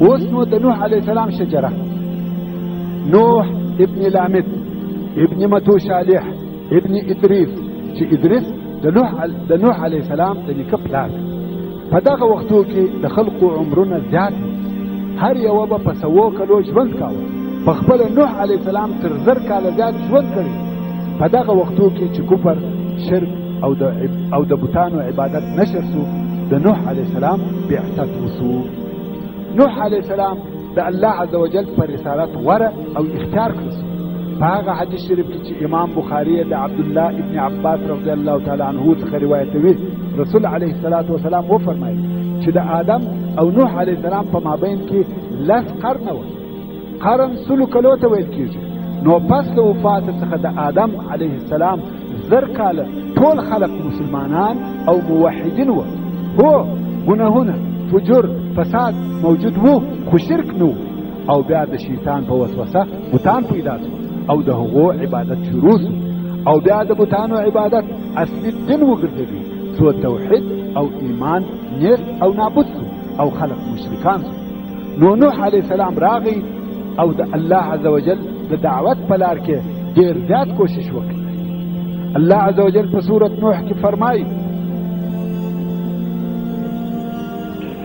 اوس نو د نوح علیه السلام شجره، نوح ابن لامد ابن متوشالح ابن ادریس، چې ادریس د نوح علیه السلام د نیکه پلار. په دغه وختو کې د خلقو عمرونه زیات، هر یو به په 100 کلو ژوند کاوه. په خپل نوح علیه السلام تر 1000 کاله زیات ژوند کړی. په دغه وختو کې چې کفر، شرک او د بوتانو عبادت نشر سو، د نوح علیه السلام بعثت وسو. نوح علیه السلام د الله عز وجل پر رسالت وره او اختیار کړ. په هغه حدیث شریف کې چې امام بخاری د عبد الله ابن عباس رضی الله تعالی عنه څخه روایتوي، رسول علیه الصلاة والسلام وفرمایي چې د آدم او نوح علیه السلام په مابین کې 10 قرنه و. قرن 100 کلو ته ویل کېږي. نو پس له وفات څخه د آدم علیه السلام 1000 کاله ټول خلق مسلمانان او موحدین و. هو ګناهونه، فجور، فساد موجود وو، خو شرک نو. او بیا د شیطان په وسوسه بوتان پیدا شو او د هغو عبادت شروع شو، او بیا د بوتانو عبادت اصلي دین وګرځېدی، څو توحید او ایمان نیست او نابود شو او خلق مشرکان شو. نو نوح علیه السلام راغی او د الله عز وجل د دعوت په لار کې ډېر زیات کوشش وکړ. الله عز وجل په سورة نوح کې فرمایي: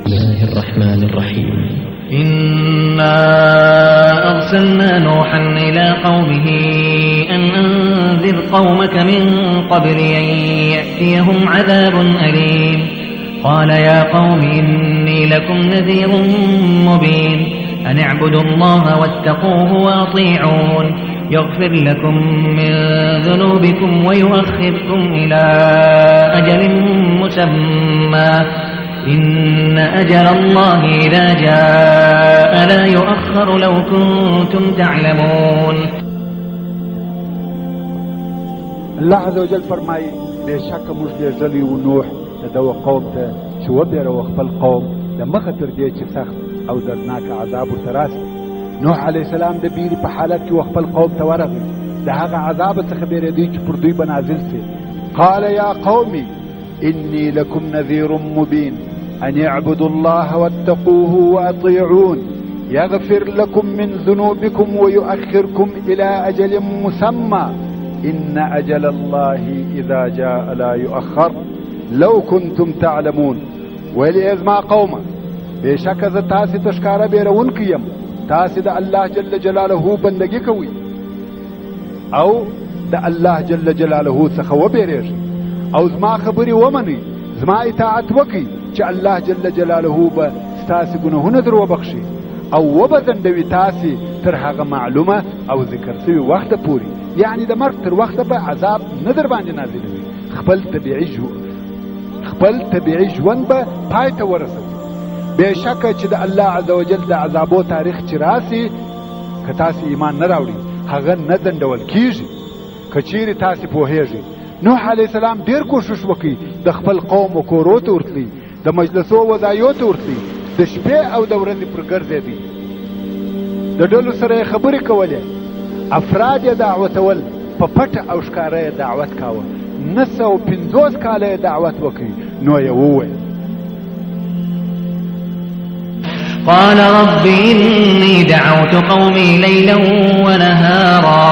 بسم الله الرحمن الرحيم. إنا أرسلنا نوحا إلى قومه أن أنذر قومك من قبل أن يأتيهم عذاب أليم. قال يا قوم إني لكم نذير مبين أن اعبدوا الله واتقوه وأطيعون يغفر لكم من ذنوبكم ويؤخركم إلى أجل مسمى إن أجل الله إذا جاء لا يؤخر لو كنتم تعلمون. الله عز وجل فرمایي بېشکه موږ لېږلی و نوح د دغه قوم ته چې وبېروه خپل قوم د مخه تر دې چې سخت او دردناک عذاب ورته راسي. نوح علیه السلام د بیرې په حالت کې خپل قوم ته ورغی، د هغه عذاب څخه بیرېدی چې پر دوی به نازل سي. قال يا قومي إني لكم نذير مبين أن اعبدوا الله واتقوه وأطيعون يغفر لكم من ذنوبكم ويؤخركم إلى أجل مسمى إن أجل الله إذا جاء لا يؤخر لو كنتم تعلمون. ولئذ ما قوما بشك ذا تاسي تشكار بيرون كيم، تاسي دا الله جل جلاله بندگی کوي او دا الله جل جلاله څخه وبېرېږي او زما خبري ومني، زما اطاعت وکي چې الله جل جلاله به ستاسي ګناهونه در وبخشي او وبزندوي تاسي تر هغه معلومه او ذکر سوي وخت پوري، یعنی د مرګ تر وخته به عذاب نه در باندې نازلوي. خپل طبیعي ژوند به پای ته ورسوي. بېشکه چې د الله عز وجل د عذابو تاریخ چې راسي، که تاسي ایمان نه راوړي هغه نه ځنډول کیږي. که چیرې تاسي پوهیږئ نوح علیه السلام ډېر کوشش وکړي، د خپل قوم و کورو ته ورتلی، د مجلسو وځایو ته ورتلی، د شپې او د ورځې پر ګرځېدی، د ډلو سره یې خبرې کولې، افراد یې دعوتول، په پټه او ښکاره یې دعوت کاوه. 950 کاله یې دعوت وکړي. نو یې وویل: قال رب إني دعوت قومي ليلا ونهارا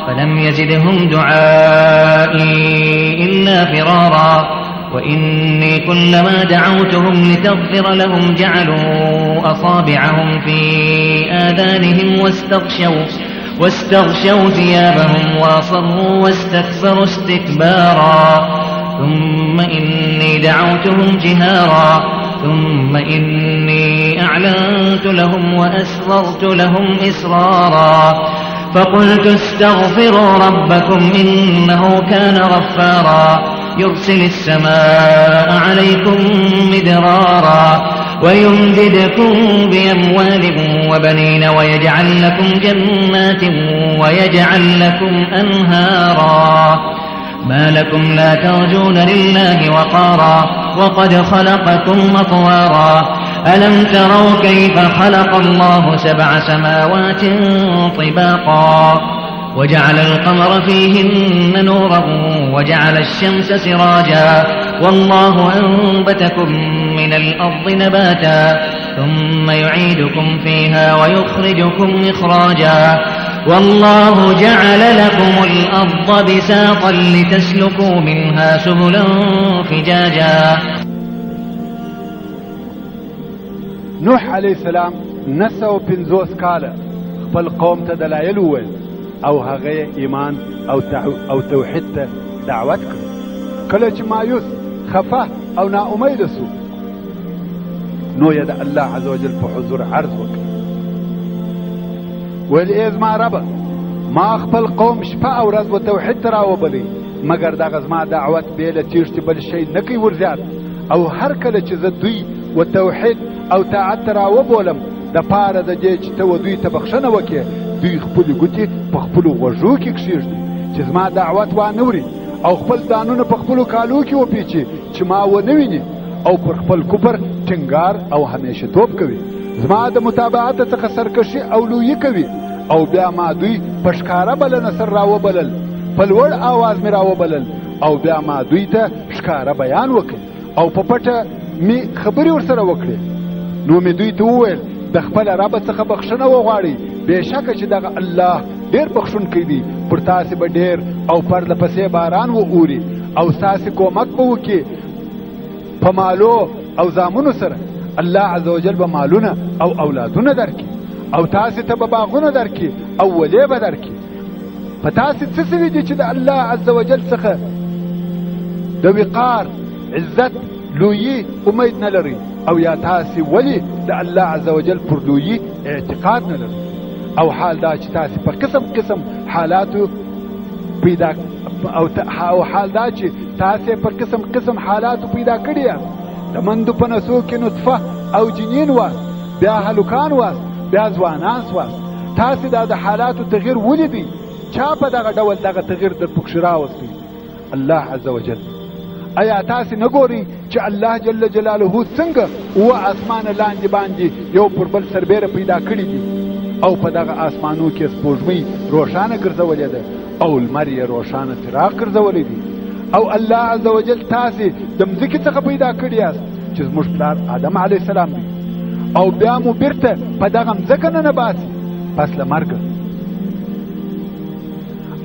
فلم يزدهم دعائي إلا فرارا وإني كلما دعوتهم لتغفر لهم جعلوا أصابعهم في آذانهم واستغشوا ثيابهم وأصروا واستكبروا استكبارا ثم إني دعوتهم جهارا ثم إني أعلنت لهم وأسررت لهم إسرارا فقلت استغفروا ربكم إنه كان غفارا يرسل السماء عليكم مدرارا ويمددكم بأموال وبنين ويجعل لكم جنات ويجعل لكم أنهارا ما لكم لا ترجون لله وقارا وقد خلقكم أطوارا ألم تروا كيف خلق الله 7 سماوات طباقا وجعل القمر فيهن نورا وجعل الشمس سراجا والله أنبتكم من الأرض نباتا ثم يعيدكم فيها ويخرجكم إخراجا والله جعل لكم الأرض بساطا لتسلكوا منها سبلا فجاجا. نوح عليه السلام 950 کاله خپل قوم ته دلایل وویل او هغه ایمان او توحید ته دعوت کړ. کله چې مایوس خفه او ناامیده سو نو یې د الله عز وجل په حضور عرض وکړ، ویل ای زما ربه ما خپل قوم شپه او ورځ و توحید ته راوبلی مګر دغه زما دعوت بې له تیښتې بل شی نه کوي ورزیات، او هر کله چې زه دوی و توحید او طاعت ته راوبولم د پاره د دې چې ته و دوی ته بخښنه وکړې دوی خپلې ګوتې په خپلو غوږو کې کښېږدي چې زما دعوت وانه وري او خپل ځانونه په خپلو کالو کې وپیچي چې ما ونه ویني او پر خپل کفر ټینګار او همیشهتوب کوي، زما د متابعت څخه سرکشي او لویي کوي او بیا ما دوی په ښکاره بلنه سر راوبلل، په لوړ آواز مې راوبلل او بیا ما دوی ته ښکاره بیان وکړ او په پټه مې خبرې ورسره وکړې. نو مې دوی ته وویل د خپل رب څخه بخښنه وغواړئ، بېشکه چې دغه الله ډېر بخښونکی دی، پر تاسې به ډېر او پرله پسې باران ووري او ستاسې کومک به وکړي په مالو او زامنو سره. الله عز وجل به مالونه او اولادونه درکړي او تاسې ته به باغونه درکړي او ولې به درکړي. په تاسې څه سوي دي چې د الله عز وجل څخه د وقار عزت لویي امید نه لري، او یا تاسې ولې د الله عز وجل پر لویي اعتقاد نه لري؟ او حال دا چې تاسې په قسم قسم حالاتو پیدا او حال دا چې تاسې په قسم قسم حالاتو پیدا کړي یاست. د مندو په نسو کې نطفه او جنین واست، بیا هلکان واست، بیا ځوانان سواست. تاسې دا د حالاتو تغییر ولیدئ؟ چا په دغه ډول دغه تغییر در پکښې راوستی؟ الله عز وجل. ایا تاسې نه ګورئ چې الله جل جلاله څنګه اوه اسمانه لاندې باندې یو پر بل سربیره پیدا کړي دي او په دغه اسمانو کې سپوږمۍ روښانه ګرځولې ده او لمر یې روښانه څراغ ګرځولی دی، او الله عز وجل تاسې د مځکې څخه پیدا کړي یاست چې زموږ پلار آدم علیه السلام دی، او بیا مو بیرته په دغه مځکه ننباسي پس له مرګه،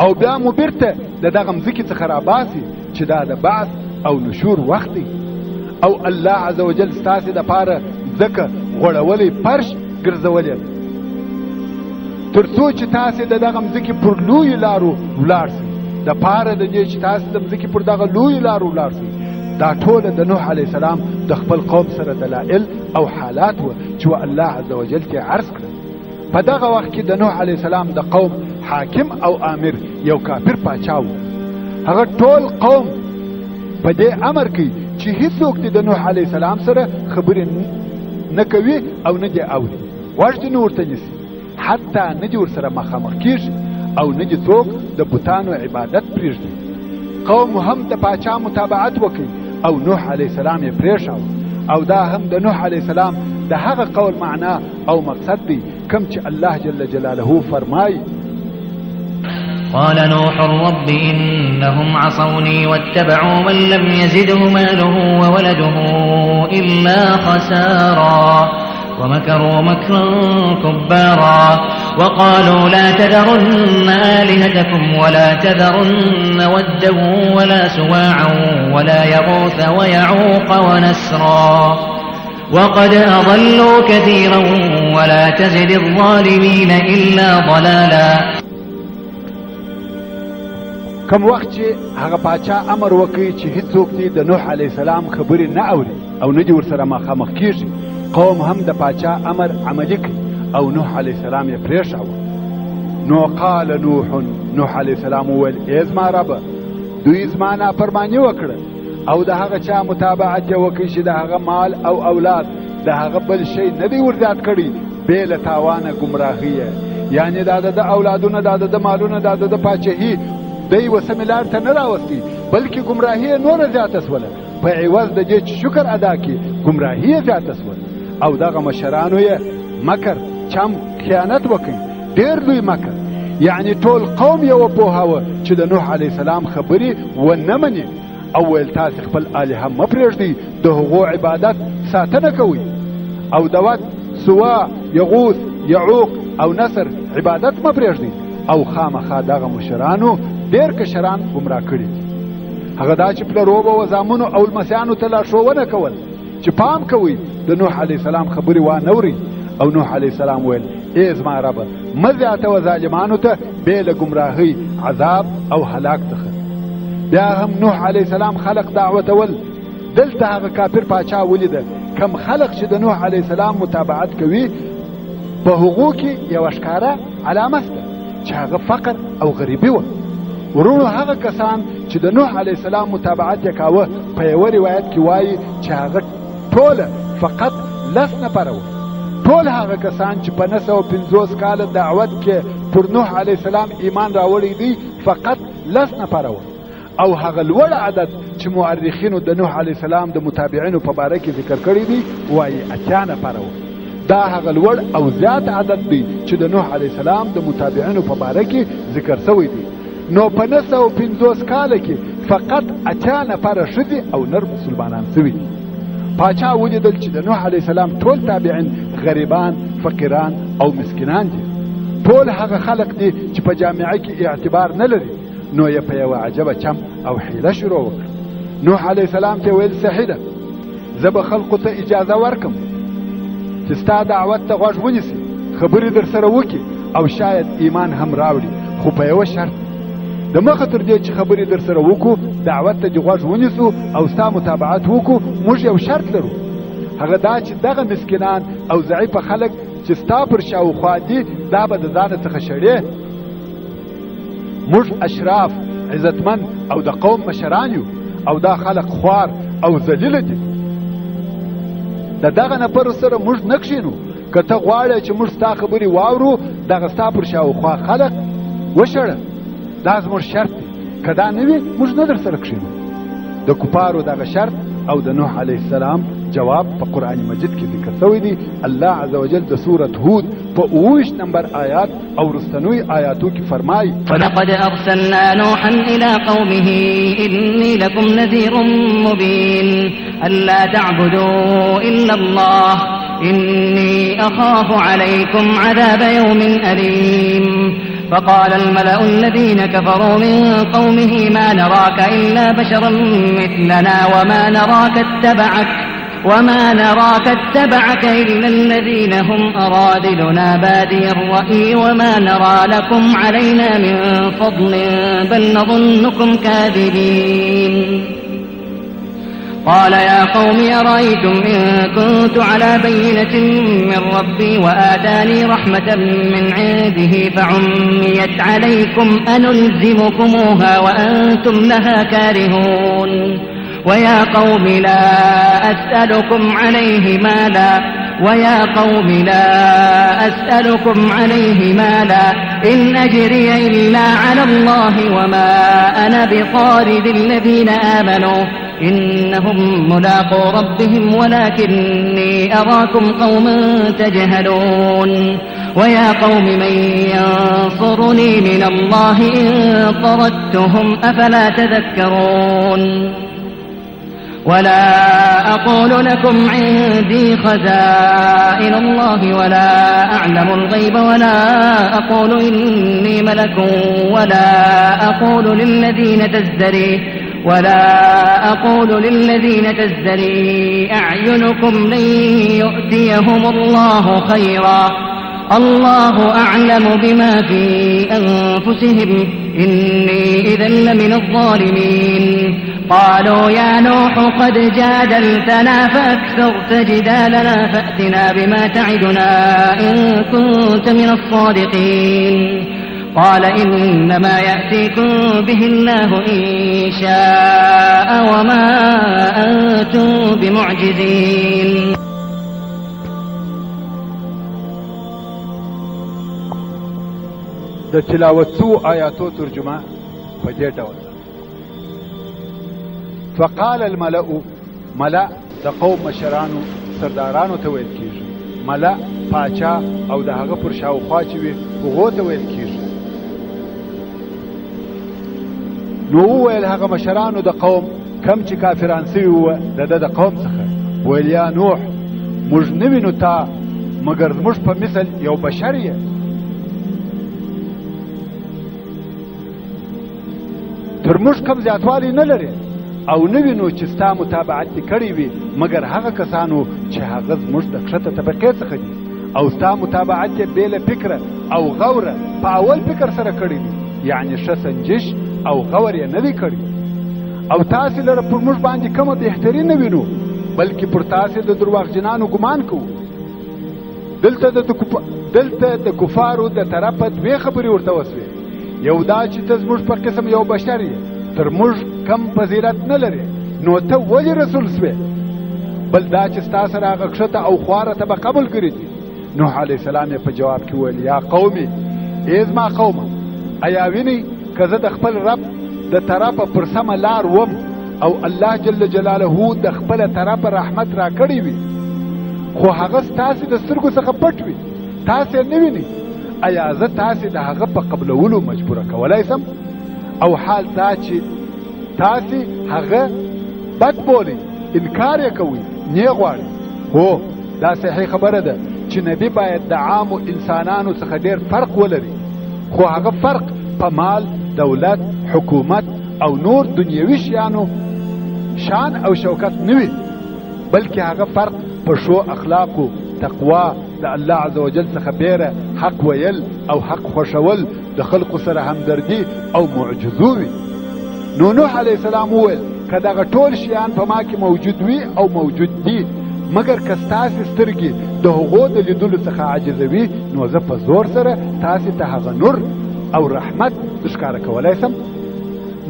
او بیا مو بیرته د دغه مځکې څخه راباسي چې دا د بعث او نشور وخت دی. او الله عز وجل ستاسې دپاره ځکه غوړولی فرش ګرځولی ده تر څو چې تاسې د دغه مځکې پر لویو لارو ولاړ سئ، دپاره د دې چې تاسې د مځکې پر دغه لویو لارو ولاړ سئ. دا ټوله د نوح علیه السلام د خپل قوم سره دلایل او حالات وه چې الله عز وجل ته عرض کړه. په دغه وخت کې د نوح علیه السلام د قوم حاکم او امیر یو کافر پاچا و. هغه ټول قوم په دې امر کوي چې هیڅوک د نوح علیه السلام سره خبرې نه کوي او نه دې اوري، غوږ دې نه ورته نیسي، حتی نه دې ورسره مخامخ کېږي او نه دې څوک د بوتانو عبادت پرېږدي. قوم هم د پاچا متابعت وکړي او نوح علیه السلام یې پرېښاوه، او دا هم د نوح علیه السلام د هغه قول معنا او مقصد دی کوم چې الله جل جلاله فرمایي: قال نوح رب إنهم عصوني واتبعوا من لم يزده ماله وولده إلا خسارا ومكروا مكرا كبارا وقالوا لا تذرن آلهتكم ولا تذرن ودا ولا سواعا ولا يغوث ويعوق ونسرا وقد أضلوا كثيرا ولا تزد الظالمين إلا ضلالا. کم وخت چې هغه پاچا امر وکړي چې هیڅوک دې د نوح علیه السلام خبرې نه اوري او نه دې ورسره مخامخ کېږي، قوم هم د پاچا امر عملي کړي او نوح علیه السلام یې پرېښاوه. نو قال نوح علیه السلام وویل: ای زما ربه، دوی زما نافرماني وکړه او د هغه چا متابعت یې وکړي چې د هغه مال او اولاد د هغه بل شی نه دی ورزیات کړي بې له تاوانه ګمراهي یې، یعنې دا د اولادونه، دا د مالونه، دا د پاچهي دی وسمې لار ته نه راوستي، بلکې ګمراهي یې نوره زیاته سوله. په عوض د دې چې شکر ادا کړي ګمراهي یې زیاته سوله. او دغه مشرانو یې مکر، چم، خیانت وکړي، ډېر لوی مکر، یعنی ټول قوم یې وپوهاوه چې د نوح علیه السلام خبرې ونه مني او ویل تاسې خپل الهه مه پرېږدئ د هغو عبادت ساتنه کوئ او د ود سوا یغوث یعوق او نصر عبادت مه پرېږدئ او خامخا دغه مشرانو ډېر کشران ګمراه کړي هغه دا چې پلروبه و زامنو او لمسیانو ته لارښوونه کول چې پام کوئ د نوح علیه السلام خبرې وانورئ او نوح علیه السلام ویل ای زما ربه مه زیاتوه ظالمانو ته بې له ګمراهۍ عذاب او هلاک څخه بیا هم نوح علیه السلام خلق دعوتول دلته هغه کافر پاچا ولیده کم خلق چې د نوح علیه السلام متابعت کوي په هغو کې یوه ښکاره علامه شته چې هغه فقر او غریبي وه ورونو هغه کسان چې د نوح علیه السلام متابعت یې کاوه په یوه روایت کې وایي چې هغه ټوله فقط 10 نفره وه ټول هغه کسان چې په 950 کاله دعوت کې پر نوح علیه السلام ایمان راوړی دی فقط 10 نفره وه او هغه لوړ عدد چې مؤرخینو د نوح علیه السلام د متابعینو په باره کې ذکر کړی دی وایي 80 نفره وه دا هغه لوړ او زیات عدد دی چې د نوح علیه السلام د متابعینو په باره کې ذکر شوی دی نو په 950 کاله کې فقط 80 نفره ښځې او نر مسلمانان شوي دي پاچا ولیدل چې د نوح علیه السلام ټول تابعین غریبان فقیران او مسکینان دي ټول هغه خلق دي چې په جامعه کې اعتبار نه لري نو یې په یوه عجبه چم او حیله شروع وکړه نوح علیه السلام ته ویل صحیح ده زه به خلقو ته اجازه ورکم چې ستا دعوت ته غوږ ونیسي خبرې در سره وکړي او شاید ایمان هم راوړي خو په یوه شرط د مخه تر دې چې خبرې در سره وکړو دعوت ته دې غوږ ونیسو او ستا متابعت وکړو موږ یو شرط لرو هغه دا چې دغه مسکینان او ضعیفه خلک چې ستا پر شاوخوا دي دا به د ځانه څخه شړې موږ اشراف عزتمن او د قوم مشران یو او دا خلق خوار او ذلیله دي د دغه نفر سره موږ نه کښېنو که ته غواړې چې موږ ستا خبرې واورو دغه ستا پر شاوخوا خلق وشړه دا زموږ شرط دی که دا نه وي موږ نه در سره کښېنو د کفارو دغه شرط او د نوح علیه السلام جواب په قرآن مجید کې ذکر شوی دی الله عز وجل د سورة هود په 28 نمبر آیات او رستنوي آیاتو کې فرمایي ولقد أرسلنا نوحا إلى قومه إني لكم نذير مبين ألا تعبدوا إلا الله إني أخاف عليكم عذاب يوم أليم فقال الملأ الذين كفروا من قومه ما نراك إلا بشرا مثلنا وما نراك اتبعك إلا الذين هم أرادلنا بادي الرأي وما نرى لكم علينا من فضل بل نظنكم كاذبين قال يا قوم أرأيتم إن كنت على بينة من ربي وآتاني رحمة من عنده فعميت عليكم أنلزمكموها وأنتم لها كارهون ويا قوم لا أسألكم عليه مالا إن أجري إلا على الله وما أنا بطارد الذين آمنوا إنهم ملاقو ربهم ولكني أراكم قوما تجهلون ويا قوم من ينصرني من الله إن طردتهم أفلا تذكرون ولا أقول لكم عندي خزائن الله ولا أعلم الغيب ولا أقول إني ملك ولا أقول للذين تزدري أعينكم لن يؤتيهم الله خيرا الله أعلم بما في أنفسهم إني إذا لمن الظالمين قالوا يا نوح قد جادلتنا فأكثرت جدالنا فأتنا بما تعدنا إن كنت من الصادقين قال إنما يأتيكم به الله إن شاء وما أنتم بمعجزين د تلاوت سو آیاتو ترجمه په دې ډول فقال الملأ ملأ د قوم مشرانو سردارانو ته ویل کیږي ملأ پاچا او د هغه پر شاوخوا چې وي هغو ته ویل کیږي نو وویل هغه مشرانو د قوم کم چې کافران سوي وه د قوم څخه ویل یا نوح موږ نه وینو تا مګر زموږ په مثل یو بشر یې تر موږ کم زیاتوالی نه لري او نه وینو چې ستا متابعت دې کړی وي مګر هغه کسانو چې هغه زموږ د کښته طبقې څخه دي او ستا متابعت یې بې له فکره او غوره په اول فکر سره کړی دي یعنی ښه سنجش او غور یې نه دی کړی او تاسې لره پر موږ باندې کومه بهتري نه وینو بلکې پر تاسې د درواغجنانو ګمان کوو دلته د کفارو د طرفه دوې خبرې ورته وسوې یو دا چې ته زموږ په قسم یو بشر یې تر موږ کم فضیلت نه لري نو ته ولې رسول سوې بل دا چې ستا سره هغه کښته او خواره ته به قبول کړي دي نوح علیه السلام یې په جواب کې ویل یا قومي ای زما قومه ایا وینئ که زه د خپل رب د طرفه پر سمه لار وم او الله جل جلاله د خپله طرفه رحمت را کړی وي خو هغه ستاسې د سترګو څخه پټ وي تاسې نه وینئ ایا زه تاسې د هغه په قبلولو مجبوره کولی سم او حال دا چې تاسې هغه بد بولئ انکار یې کوئ نه غواړئ هو دا صحیح خبره ده چې نبی باید د عامو انسانانو څخه ډېر فرق ولري خو هغه فرق په مال دولت حکومت او نور دنیوي شیانو شان او شوکت نه وي بلکې هغه فرق په ښو اخلاقو تقوا د الله عز وجل څخه بیره حق ویل او حق خوښول د خلقو سره همدردي او معجزو وي نو نوح علیه السلام وویل که دغه ټول شیان په ما کې موجود وي او موجود دي مګر که ستاسې سترګې د هغو د لیدلو څخه عاجزوي نو زه په زور سره تاسې ته هغه نور او رحمت ښکاره کولی سم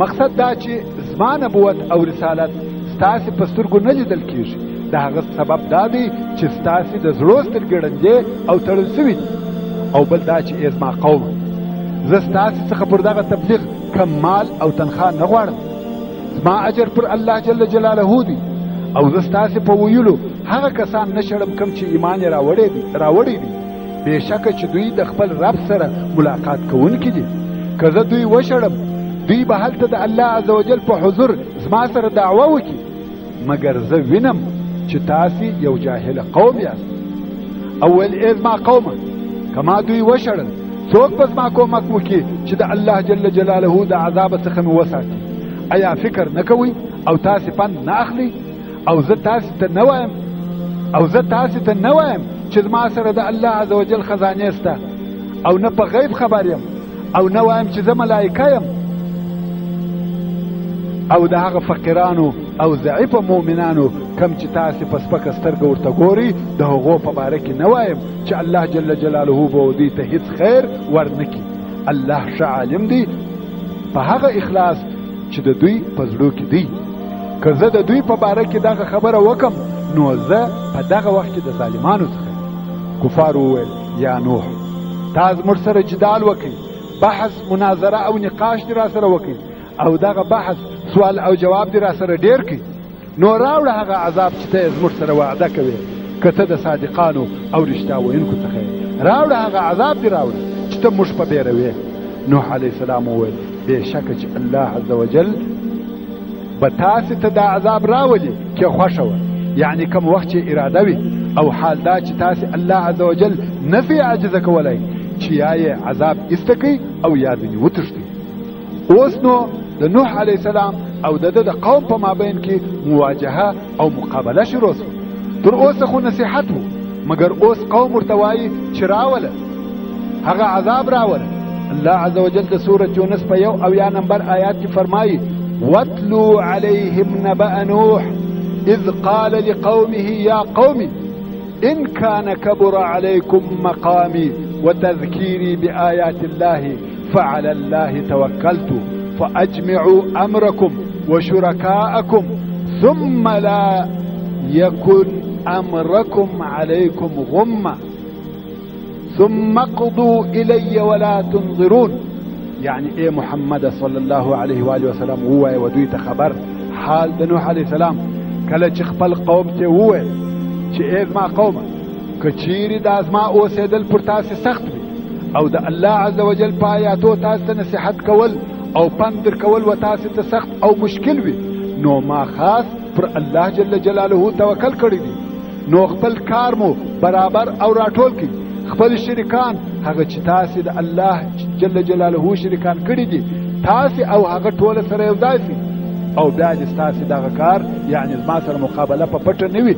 مقصد دا چې زما نبوت او رسالت ستاسې په سترګو نه لیدل کېږي د هغه سبب دا دی چې ستاسې د زړو سترګې ړندې او تړل سوي دي او بل دا چې ای زما قومه زه ستاسې څخه پر دغه تبلیغ کم مال او تنخوا نه غواړم زما اجر پر الله جل جلاله دی او زه ستاسې په ویلو هغه کسان نه شړم کوم چې ایمان یې راوړی دي بېشکه چې دوی د خپل رب سره ملاقات کوونکي دي که زه دوی وشړم دوی به هلته د الله عز وجل په حضور زما سره دعوه وکړي مګر زه وینم چې تاسې یو جاهل قوم یاست او ویل ای زما قومه که ما دوی وشړل څوک به زما کومک وکړي چې د الله جل جلاله د عذاب څخه مې وساتي ایا فکر نه کوئ او تاسې پند نه اخلئ او زه تاسې ته نه وایم چې زما سره د الله عز وجل خزانې سته او نه په غیب خبر یم او نه وایم چې زه ملایکه یم او د هغه فقیرانو او ضعیفه مؤمنانو کم چې تاسې په سپکه سترګه ورته ګورئ د هغو په باره کې نه وایم چې الله جل جلاله به دوی ته هیڅ خیر ورنکړي الله ښه عالم دی په هغه اخلاص چې د دوی په زړو کې دی که زه د دوی په باره کې دغه خبره وکم نو زه په دغه وخت کې د ظالمانو څخه کفار وویل یا نوح تا زموږ سره جدال وکئ بحث مناظره او نقاش دې را سره وکئ او دغه بحث سوال او جواب دې را سره ډېر کړي نو راوړه هغه عذاب چې ته یې زموږ سره وعده کوې که ته د صادقانو او رښتیا ویونکو څخه یې راوړه هغه عذاب دې راوړه چې ته موږ په بیروې نوح علیه السلام وویل بېشکه چې الله عز وجل به تاسې ته دا عذاب راولي کې خوښه وه یعنی کوم وخت چې اراده وي او حال دا چې تاسې الله عز وجل نفي عاجزه کولی چې یا یې عذاب ایسته کوي او یا ځینې وتښتي اوس نو د نوح علیه السلام او د د قوم په مابین کې مواجهه او مقابله شروع شوه تر اوسه خو نصیحت و مګر اوس قوم ورته وایي چې راوله هغه عذاب راوله الله عز وجل د سورة یونس په 1 نمبر آیات کې فرمایي واتلو علیهم نبأ نوح اذ قال لقومه یا قوم ان كان كبر عليكم مقامي وتذكيري بآيات الله فعلى الله توكلت فأجمعوا أمركم وشركاءكم ثم لا يكن أمركم عليكم غمة ثم اقضوا إلي ولا تنظرون يعني ايه محمد صلى الله عليه وآله وسلم هو ودوی خبر حال د نوح عليه السلام کله چې خپل قوم ته وویل چې اے زما قومه که چیرې د ازما اوسېدل پر تاسې سخت وي او د الله عز وجل په آیاتو تاسو ته نصیحت کول او پند در کول و تاسو ته سخت او مشکل وي نو ما خاص پر الله جل جلاله توکل کړی دی نو خپل کار مو برابر او راټول کړي خپل شریکان هغه چې تاسو د الله جل جلاله شریکان کړی دي تاسو او هغه ټول سره یو ځای او بیا د تاسو دغه کار یعنی ما سره مقابله په پټه نه وي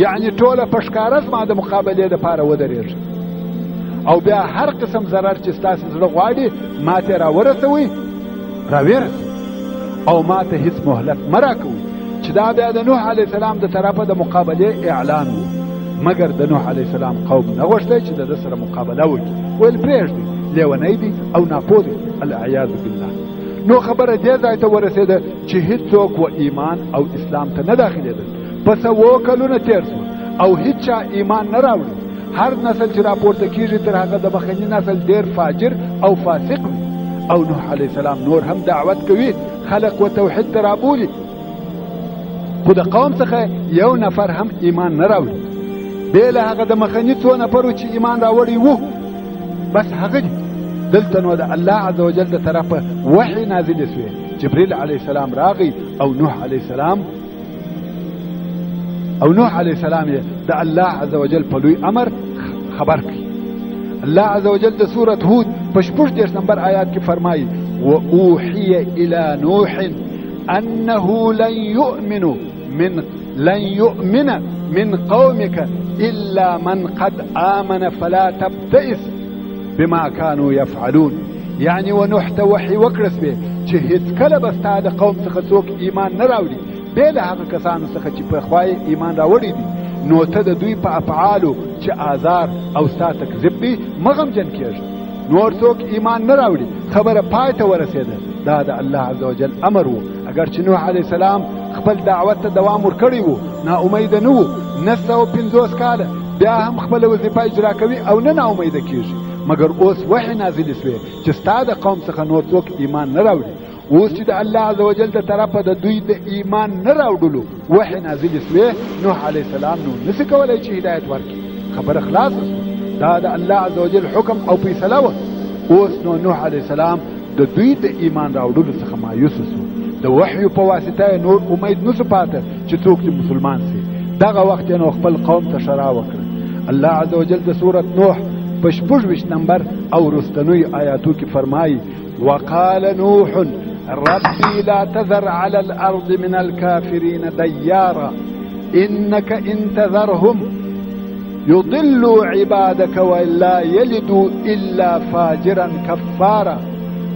یعنی ټوله په ښکاره زما د مقابلې دپاره ودرېږي او بیا هر قسم ضرر چې ستاسو زړه غواړي ما ته راورسوئ راویرسئ او ما ته هیڅ مهلت مه راکوئ چې دا بیا د نوح علیه السلام د طرفه د مقابلې اعلان و مګر د نوح علیه السلام قوم نه غوښتی چې د ده سره مقابله وکړي ویل پرېږدئ لیونی دی او ناپوه دی العیاذ بالله نو خبره دې ځای ته ورسېده چې هیڅوک و ایمان او اسلام ته نه داخلېدل پس 7 کلونه تېر شول او هیڅ چا ایمان نه راوړي هر نسل چې راپورته کیږي تر هغه د مخکني نسل ډېر فاجر او فاسق وي او نوح علیه السلام نور هم دعوت کوي خلق و توحید ته رابولي خو د قوم څخه یو نفر هم ایمان نه راوړي بې له هغه د مخکني 2 نفرو چې ایمان راوړی وو بس هغه دي دلته نو د الله عز وجل د طرفه وحی نازل شوی جبريل علیه السلام راغی او نوح علیه السلام د الله عز وجل په لوی امر خبر کړي الله عز وجل د سورة هود په 14 نمبر آیات کې فرمایي وأوحي إلى نوح أنه لن يؤمن من قومك إلا من قد آمن فلا تبتئس بما كانوا يفعلون يعني ونوح ته وحي وکړس به چې هیڅ کله به ستا د قوم څخه څوک ایمان نه راوړي بې له هغه کسانو څخه چې په خوای ایمان راوړي دي نو ته د دوی په افعالو چې آزار او ستا تکذیب دي مغمجن کېږي نور څوک ایمان نه راوړي خبره پای ته ورسېده دا د الله عز وجل امر و اگر چې نوح علیه السلام خپل دعوت ته دوام ورکړی و ناامیده نه و 950 کاله بیا هم خپله وظیفه اجرا کوي او نه ناامیده کېږي مگر اوس وحی نازل شوی چې ستا د قوم څخه نور څوک ایمان نه راوړي اوس چې د الله عز وجل د طرفه د دوی د ایمان نه راوړلو وحی نازل شوی نوح علیه السلام نو نسي کولی چې هدایت ورکړي خبره خلاصه شوه دا د الله عز وجل حکم او فیصله وه اوس نو نوح علیه السلام د دوی د ایمان راوړلو څخه مایوس شو د وحیو په واسطه نور امید نسو پاته چې څوک دې مسلمان سي دغه وخت نو خپل قوم ته شرا وکړه الله عز وجل د سورة نوح په 14 نمبر او رستنوي آیاتو کې فرمایي وقال نوح ربي لا تذر على الأرض من الكافرين ديارا إنك إن تذرهم يضلوا عبادك ولا يلدوا إلا فاجرا كفارا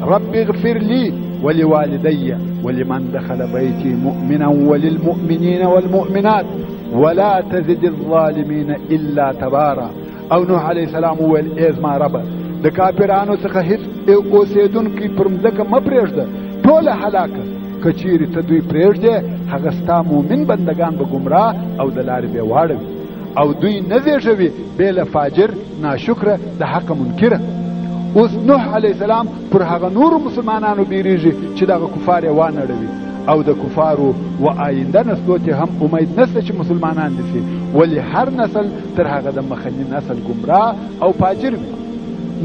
رب اغفر لي ولوالدي ولمن دخل بيتي مؤمنا وللمؤمنين والمؤمنات ولا تزد الظالمين إلا تبارا او نوح علیه السلام وویل ای زما ربه د کافرانو څخه هیڅ اوسېدونکي پر مځکه مه پرېږده ټوله هلاکه که چیرې ته دوی پرېږدې هغه ستا مومن بندګان به ګمراه او د لارې بې واړوي او دوی نه زېږوي بې له فاجر ناشکره د حق منکره اوس نوح علیه السلام پر هغه نورو مسلمانانو بیریږي چې دغه کفار یې وانړوي او د کفارو و آینده نسلو ته هم امید نشته چې مسلمانان دي شي ولی هر نسل تر هغه د مخنی نسل ګمراه او فاجر وي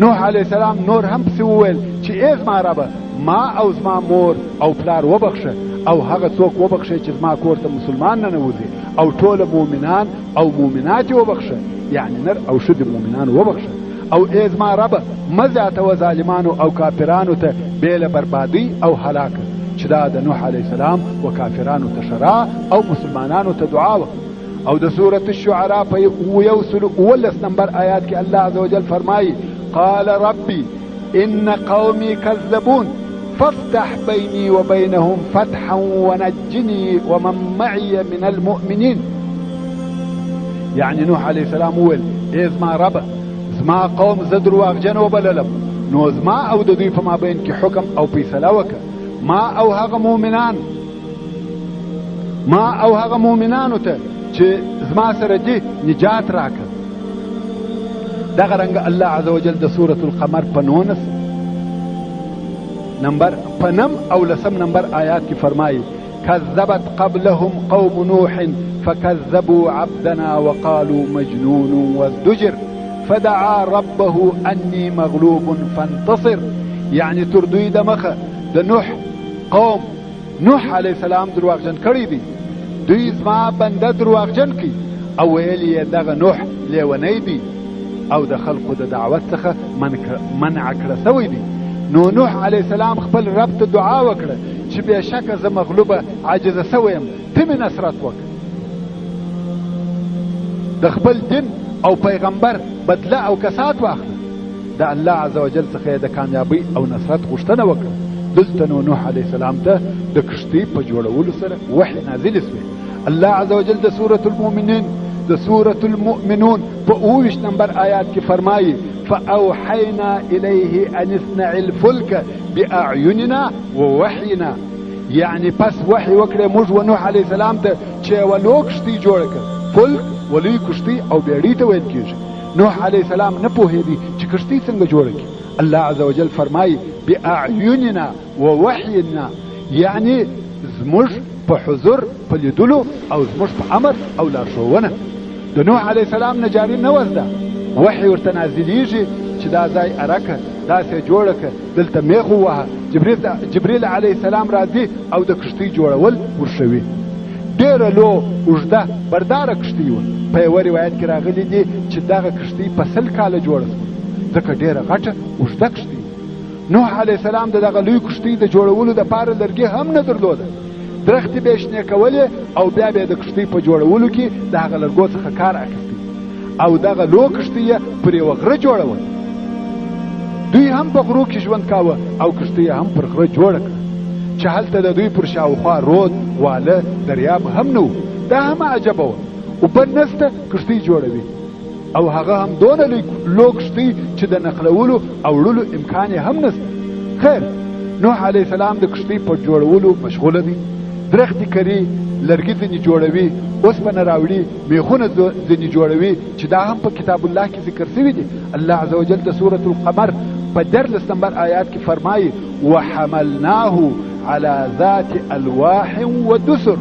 نوح علیه السلام نور هم پسې وویل چې ای زما ربه ما او زما مور او پلار وبخښه او هغه څوک وبخښه چې زما کور ته مسلمان نه ننوځي او ټوله مؤمنان او مؤمنات یې وبخښه یعنی نر او ښځې مؤمنان وبخښه او ای زما ربه مه زیاتوه ظالمانو او کافرانو ته بې له بربادۍ او هلاکه چې دا د نوح علیه السلام و کافرانو ته شرا او مسلمانانو ته دعا وه او د سورة الشعراء په 119 نمبر آیات کې الله عز وجل فرمایي قال ربي إن قومي كذبون فافتح بيني وبينهم فتحا ونجني ومن معي من المؤمنين يعني نوح عليه السلام وویل ای زما ربه زما قوم زه درواغجن وبللم نو زما او د دوی په مابین کې حکم او فیصله وکړه ما او هغه مؤمنانو ته چې زما سره دي نجات راکړه دغه رنګ الله عز وجل د سورة القمر په 19 نمبر په 9 او 10 نمبر آیات کې فرمایي كذبت قبلهم قوم نوح فكذبوا عبدنا وقالوا مجنون وازدجر فدعا ربه أني مغلوب فانتصر يعني تردوی د مخه د نوح قوم نوح علیه السلام درواغجن کړی دی، دوی زما بنده درواغجن کی او ویل یې دغه نوح لیونی دی او د خلقو د دعوت څخه منع کړه سوی دی. نو نوح علیه السلام خپل رب ته دعا وکړه چې بېشکه زه مغلوبه عاجزه سوی یم، ته مې نصرت وکړه. د خپل دین او پیغمبر بدله او کسات واخله. د الله عز وجل څخه یې د کامیابی او نصرت غوښتنه وکړه. دلته نو نوح علیه السلام ته د کښتۍ په جوړولو سره وحی نازل شوی. الله عز وجل د سورة المؤمنون په 28 نمبر آیات کې فرمایي فأوحینا الیه ان اصنع الفلک باعیننا ووحینا، یعنی پس وحی وکړه موږ و نوح علیه السلام ته چې یوه لوی کښتۍ جوړه کړه. فلک ولوی کښتۍ او بیړۍ ته ویل کېږي. نوح علیه السلام نه پوهېدی چې کښتۍ څنګه جوړه کړي. الله عز وجل فرمایي باعیننا ووحینا، یعنی زموږ په حضور په لیدلو او زموږ په امر او لارښوونه. د نوح علیه السلام نه جاري نه وزده، وحی ورته نازلیږي چې دا ځای ارکه داسې جوړه کړه، دلته میخ ووهه. جبریل علیه السلام راځي او د کښتۍ جوړول ورښوي. ډېره لو اوږده برداره کښتۍ وه. په یوه روایت کې راغلی دی چې دغه کښتۍ په 100 کاله جوړه شوه، ځکه ډېره غټه اوږده کښتۍ. نوح علیه السلام د دغه لوی کښتۍ د جوړولو دپاره لرګي هم نه درلوده. درختې به یې شنې کولې او بیا به یې د کښتۍ په جوړولو کې د هغه لرګو څخه کار اخیستی او دغه لو کښتۍ یې پر یوه غره جوړول. دوی هم په غرو کې ژوند کاوه او کښتۍ هم پر غره جوړه کړه چې هلته د دوی پر شاوخوا رود، واله، دریاب هم نه و. دا هم عجبه وه، اوبه نسته کښتۍ جوړوي او هغه هم دونه لو کښتۍ چې د نقلولو او وړلو امکان یې هم نسته. خیر، نوح علیه السلام د کښتۍ په جوړولو مشغوله دی. درختې کري، لرګي ځینې جوړوي، اوسپنه راوړي، میخونه ځینې جوړوي چې دا هم په کتاب الله کې ذکر شوي دي. الله عز وجل د سورة القمر په 14 نمبر آیات کې فرمایي وحملناه على ذات الواح ودسر،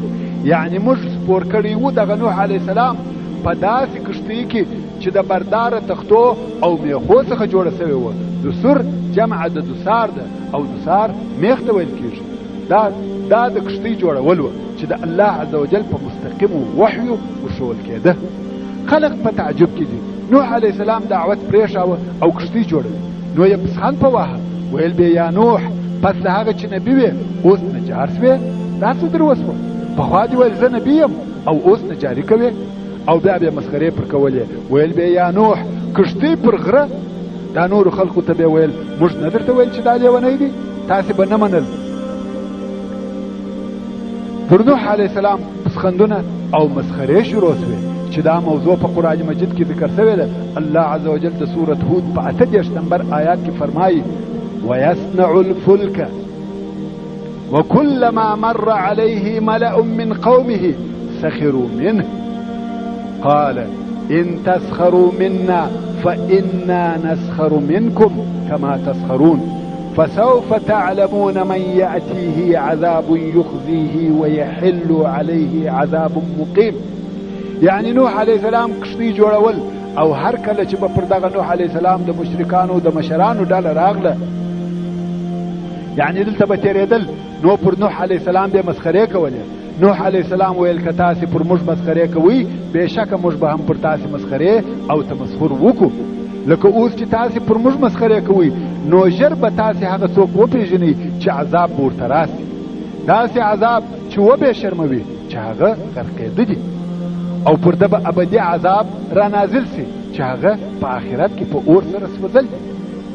یعنی موږ سپور کړي وو دغه نوح علیه السلام په داسې کښتۍ کې چې د برداره تختو او میخو څخه جوړه شوې وه. دسر جمع د دسار ده او دسار میخ ته ویل کېږي. دا د کښتۍ جوړول وه چې د الله عز وجل په مستقیمو وحیو ورښول کېده. خلق په تعجب کې دي. نوح علیه السلام دعوت پرېښاوه او کښتۍ جوړوي. نو یې پسخان په واهه، ویل به یا نوح پس له هغه چې نبي وې اوس نجار شوې؟ دا څه در وسوه؟ پخوا دې ویل زه نبي یم او اوس نجاري کوې؟ او بیا به یې مسخرې پر کولې. ویل به یا نوح کښتۍ پر غره؟ دا نورو خلقو ته به ویل موږ نه درته ویل چې دا لیونی دی؟ تاسې به نه منل. پر نوح علیه السلام پسخندونه او مسخرې شروع شوې چې دا موضوع په قرآن مجید کې ذکر شوې ده. الله عز وجل د سورة هود په 38 نمبر آیات کې فرمایي ويصنع الفلك وكلما مر عليه ملأ من قومه سخروا منه قال إن تسخروا منا فإنا نسخر منكم كما تسخرون فسوف تعلمون من يأتيه عذاب يخزيه ويحل عليه عذاب مقيم. يعني نوح عليه السلام کښتۍ جوړول او هر کله چې به پر دغه نوح علیه السلام د مشرکانو د مشرانو ډله راغله، یعنی دلته به تېرېدل، نو پر نوح علیه السلام به مسخرې کولې. نوح علیه السلام ویل که تاسې پر موږ مسخرې کوئ بېشکه موږ به هم پر تاسې مسخرې او تمسخر وکړو. لکه اوس چې تاسې پر موږ مسخرې کوئ نو ژر به تاسې هغه څوک وپېژنئ چې عذاب به ورته راسي، داسې عذاب چې وبې شرموي چې هغه غرقېده دي او پر ده به ابدي عذاب را نازل سي چې هغه په آخرت کې په اور سره سوځل دي.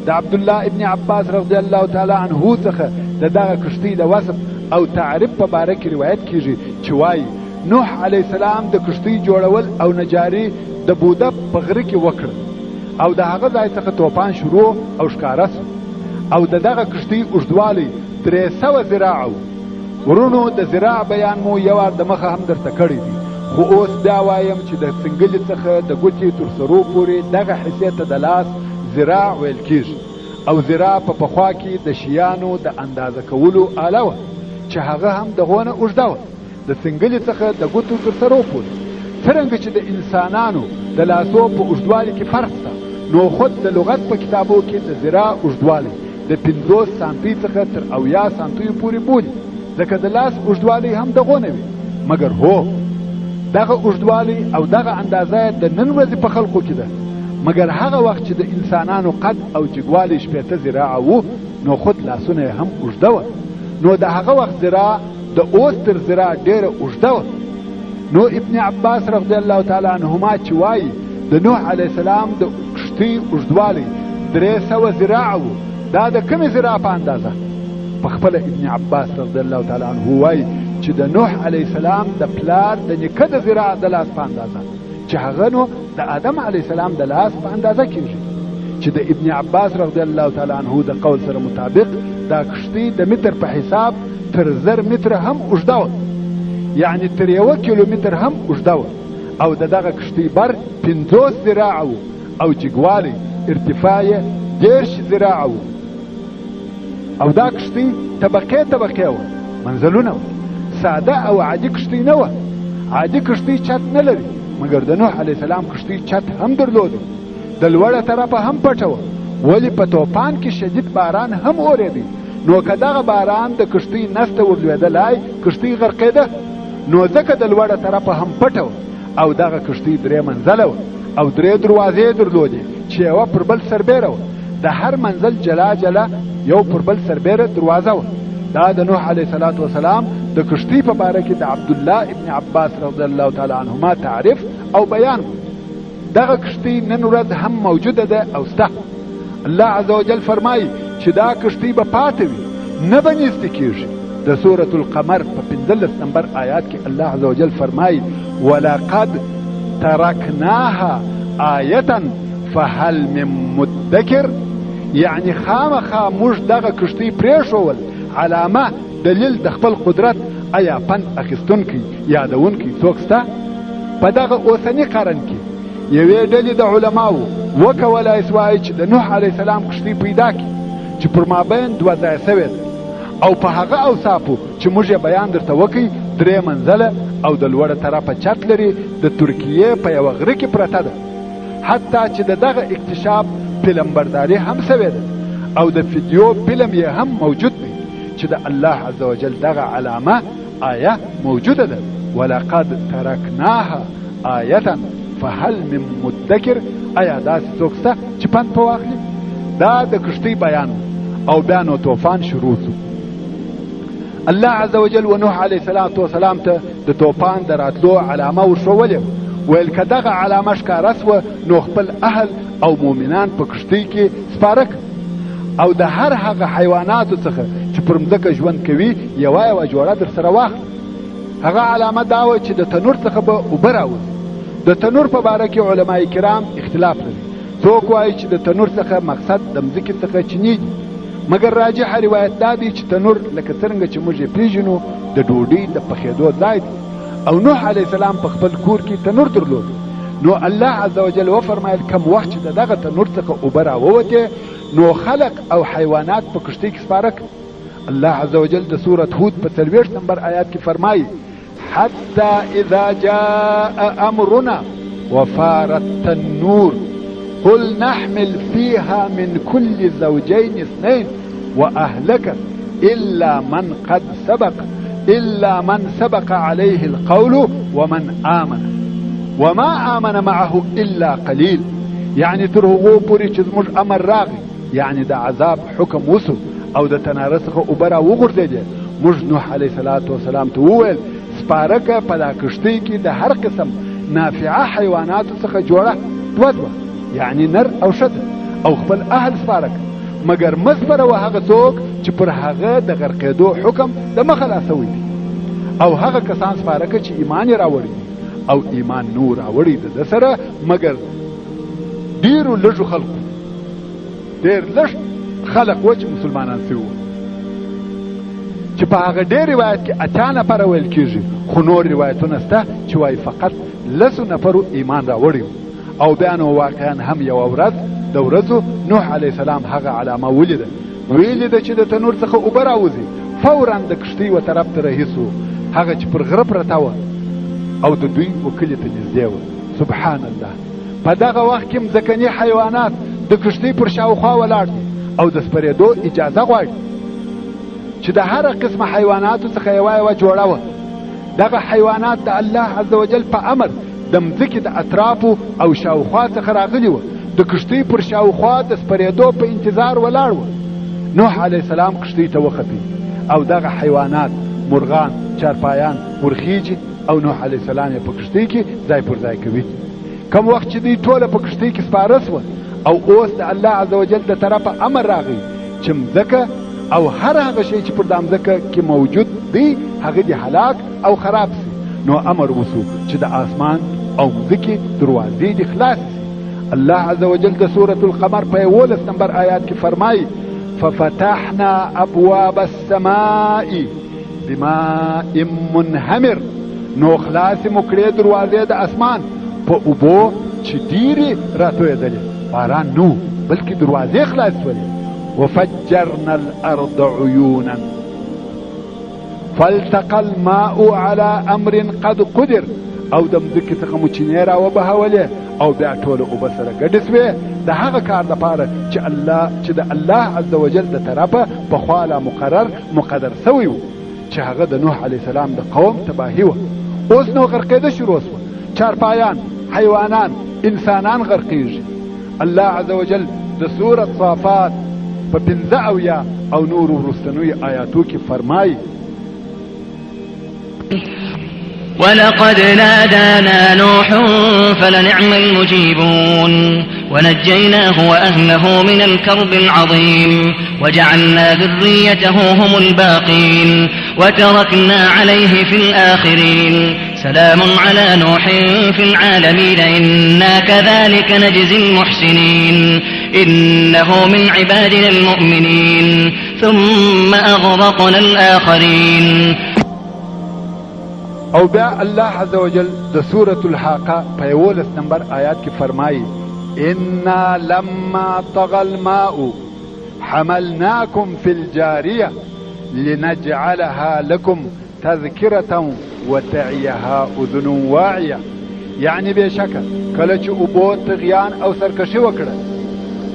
د عبدالله ابن عباس رضی الله تعالی عنه څخه د دغه کښتۍ د وصف او تعریف په باره کې روایت کېږي چې وایي نوح علیه السلام د کښتۍ جوړول او نجاري د بوده په غره کې وکړه او د هغه ځای څخه توپان شروع او ښکاره سو او د دغه کښتۍ اوږدوالی 300 ذراعه و. ورونو د ذراع بیان مو یو وار د مخه هم درته کړی دی، خو اوس بیا وایم چې د څنګلې څخه د ګوتې تر سرو پورې دغه حصې ته د لاس ذراع ویل کېږي او ذراع په پخوا کې د شیانو د اندازه کولو آله وه چې هغه هم دغونه اوږده وه د څنګلې څخه د ګوتو تر سرو پورې. څرنګه چې د انسانانو د لاسو په اوږدوالي کې فرق شته، نو خود د لغت په کتابو کې د ذراع اوږدوالی د 50 سانتي څخه تر 80 سانتیو پورې بولي، ځکه د لاس اوږدوالی هم دغونه وي. مګر هو دغه اوږدوالی او دغه اندازه د نن ورځې په خلقو کې ده. مګر هغه وخت چې د انسانانو قد او جګوالی 80 ذراعه وو، نو خود لاسونه هم اوږده وه. نو د هغه وخت ذراع د اوس تر ذراع ډېره اوږده وه. نو ابن عباس رضی الله تعالی عنهما چې وایي د نوح علیه السلام د کښتۍ اوږدوالی 300 ذراعه وو. دا د کومې ذراع په اندازه؟ په خپله ابن عباس رضی الله تعالی عنه وایي چې د نوح علیه السلام د پلار د نیکه د ذراع د لاس په اندازه، چې هغه نو د آدم علیه السلام د لاس په اندازه کېږي. چې د ابن عباس رضی الله تعالی عنه د قول سره مطابق دا کښتۍ د متر په حساب تر 1000 متره هم اوږده وه، یعنی تر 1 کیلومتر هم اوږده وه. او د دغه کښتۍ بر 50 ذراعه وو او جګوالی ارتفاع یې 10 ذراعه وو. او دا کښتۍ طبقې وه، منزلونه وه. ساده او عادي کښتۍ نه وه. عادي کښتۍ چت نه لري، مګر د نوح علیه السلام کښتۍ چت هم درلوده، د لوړه طرفه هم پټه وه. ولې په توپان کې شدید باران هم اورېدی، نو که دغه باران د کښتۍ نس ته ورلوېدلی، کښتۍ غرقېده. نو ځکه د لوړه طرفه هم پټه وه. او دغه کښتۍ 3 منزله وه او 3 دروازې درلودې، چې یوه پر بل سربیره وه. د هر منزل جلا جلا یو پر بل سربیره دروازه وه. دا د نوح علیه السلام د کښتۍ په باره کې د عبدالله ابن عباس رضی الله تعالی عنهما تعریف او بیان. دغه کښتۍ نن ورځ هم موجوده ده او سته. الله عز وجل فرمایي چې دا کښتۍ به پاتې وي، نه به نیستې کېږي. د سورة القمر په 15 نمبر آیات کې الله عز وجل فرمایي ولقد ترکناها آیة فهل من مدکر، یعنی خامخا موږ دغه کښتۍ پرېښول علامه دلیل د خپل قدرت. آیا پند اخیستونکی یادونکی څوک سته؟ په دغه اوسني قرن کې یوې ډلې د علماو وکولای سوای چې د نوح علیه السلام کښتۍ پیدا کړي، چې پر مابین 2 ځایه سوې ده، او په هغه اوصافو چې موږ یې بیان درته وکړي 3 منزله او د لوړه طرفه چت لري، د ترکیې په یوه غره کې پرته ده. حتی چې د دغه اکتشاف فلم برداري هم سوې ده او د ویډیو فلم یې هم موجود دی، چې د الله عز وجل دغه علامه آیه موجوده ده. ولقد ترکناها آیة فهل من مدکر، آیا داسې څوک شته چې پند په واخلي؟ دا د کښتۍ بیان او بیا نو طوفان شروع شو. الله عز وجل و نوح علیه السلام ته د طوفان د راتلو علامه ورښولې، ویل که دغه علامه ښکاره سوه نو خپل اهل او مؤمنان په کښتۍ کې سپاره او د هر هغه حیواناتو څخه چې پر مځکه ژوند کوي یوه جوړه در سره واخله. هغه علامه دا وه چې د تنور څخه به اوبه راوځي. د تنور په باره کې علماء کرام اختلاف لري. څوک وایي چې د تنور څخه مقصد د مځکې څخه چینې دي، مګر راجح روایت دا دی چې تنور لکه څرنګه چې موږ یې پېژنو د ډوډۍ د پخېدو ځای دی. او نوح علیه السلام په خپل کور کې تنور درلود. نو الله عز وجل وفرمایل کم وخت چې د دغه تنور څخه اوبه راووتې، نو خلق او حیوانات په کښتۍ کې سپاره کړه. الله عز وجل د سورة هود په 40 نمبر آیات کې فرمایي حتى اذا جاء امرنا وفارت التنور قل نحمل فيها من كل زوجين 2 واهلك الا من سبق عليه القول ومن آمن وما آمن معه الا قليل. یعنی تر هغو پورې چې زموږ امر راغی، یعنی د عذاب حکم وسو او د تناره څخه اوبه را وغورځېدې، موږ نوح علیه السلام ته وویل سپاره که په دا کښتۍ کې د هر قسم نافعه حیواناتو څخه جوړه 2، یعنی نر او ښځه، او خپل اهل سپاره که، مګر مه سپروه هغه څوک چې پر هغه د غرقېدو حکم د مخه لا سوی دی، او هغه کسان سپاره که چې ایمان یې راوړي او ایمان نو راوړي د سره، مګر ډېرو لږو خلقو ډېر لږ خلق و چې مسلمانان سوي وو، چې په هغه ډېر روایت کې 80 نفره ویل کېږي، خو نور روایتونه شته چې وایي فقط 10 نفرو ایمان راوړی. او بیا نو واقعا هم یوه ورځ د ورځو نوح علیه السلام هغه علامه ولیده، ویلې ده چې د تنور څخه اوبه راوځي. فورا د کښتۍ و طرف ته رهي سو، هغه چې پر غره پرته وه او د دوی و کلي ته نږدې وه. سبحان الله، په دغه وخت کې مځکني حیوانات د کښتۍ پر شاوخوا ولاړ دي او د سپرېدو اجازه غواړي چې د هر قسمه حیواناتو څخه یوه جوړه وه. دغه حیوانات د الله عز وجل په امر د مځکې د اطرافو او شاوخوا څخه راغلي وه. د کښتۍ پر شاوخوا د سپرېدو په انتظار ولاړ وه. نوح علیه السلام کښتۍ ته وختي او دغه حیوانات مرغان چارپایان ورخیجي او نوح علیه السلام یې په کښتۍ کې ځای پر ځای کوي. کم وخت چې دوی ټوله په کښتۍ کې سپاره سوه او اوس د الله عز وجل د طرفه امر راغی چې مځکه او هر هغه شی چې پر دا مځکه کې موجود دی هغه دې هلاک او خراب سي، نو امر وسو چې د آسمان او مځکې دروازې دې خلاص سي. الله عز وجل د سورة القمر په 11 نمبر آیات کې فرمایي ففتحنا ابواب السماء بماء منهمر، نو خلاص مکړې دروازې د اسمان په اوبو چې ډېرې راتوېدلې، باران نو بلکې دروازې خلاص شولې. وفجرنا الارض عيونا فالتقى الماء على امر قد قدر، او د مځکې څخه مو چینې راوبهولې او بیا ټوله اوبه سره ګډې سوې د هغه کار لپاره چې د الله عز وجل د طرفه پخوا لا مقدر سوی و چې هغه د نوح علیه السلام د قوم تباهي وه. اوس نو غرقېده شروع سوه، چارپایان حیوانان انسانان غرقېږي. الله عز وجل د سورة صافات په 15 او نور وروستنیو آیاتو کې فرمایي ولقد نادانا نوح فلنعم المجيبون ونجيناه وأهله من الكرب العظيم وجعلنا ذريته هم الباقين وتركنا عليه في الآخرين سلام على نوح في العالمين إنا كذلك نجزي المحسنين إنه من عبادنا المؤمنين ثم أغرقنا الآخرين. او بیا الله عز وجل د سورة الحاقه په 11 نمبر آیات کې فرمایي إنا لما طغى الماء حملناكم في الجارية لنجعلها لكم تذكرة وتعيها أذن واعية. يعني بشکه کله چې اوبو طغیان او سرکشي وکړه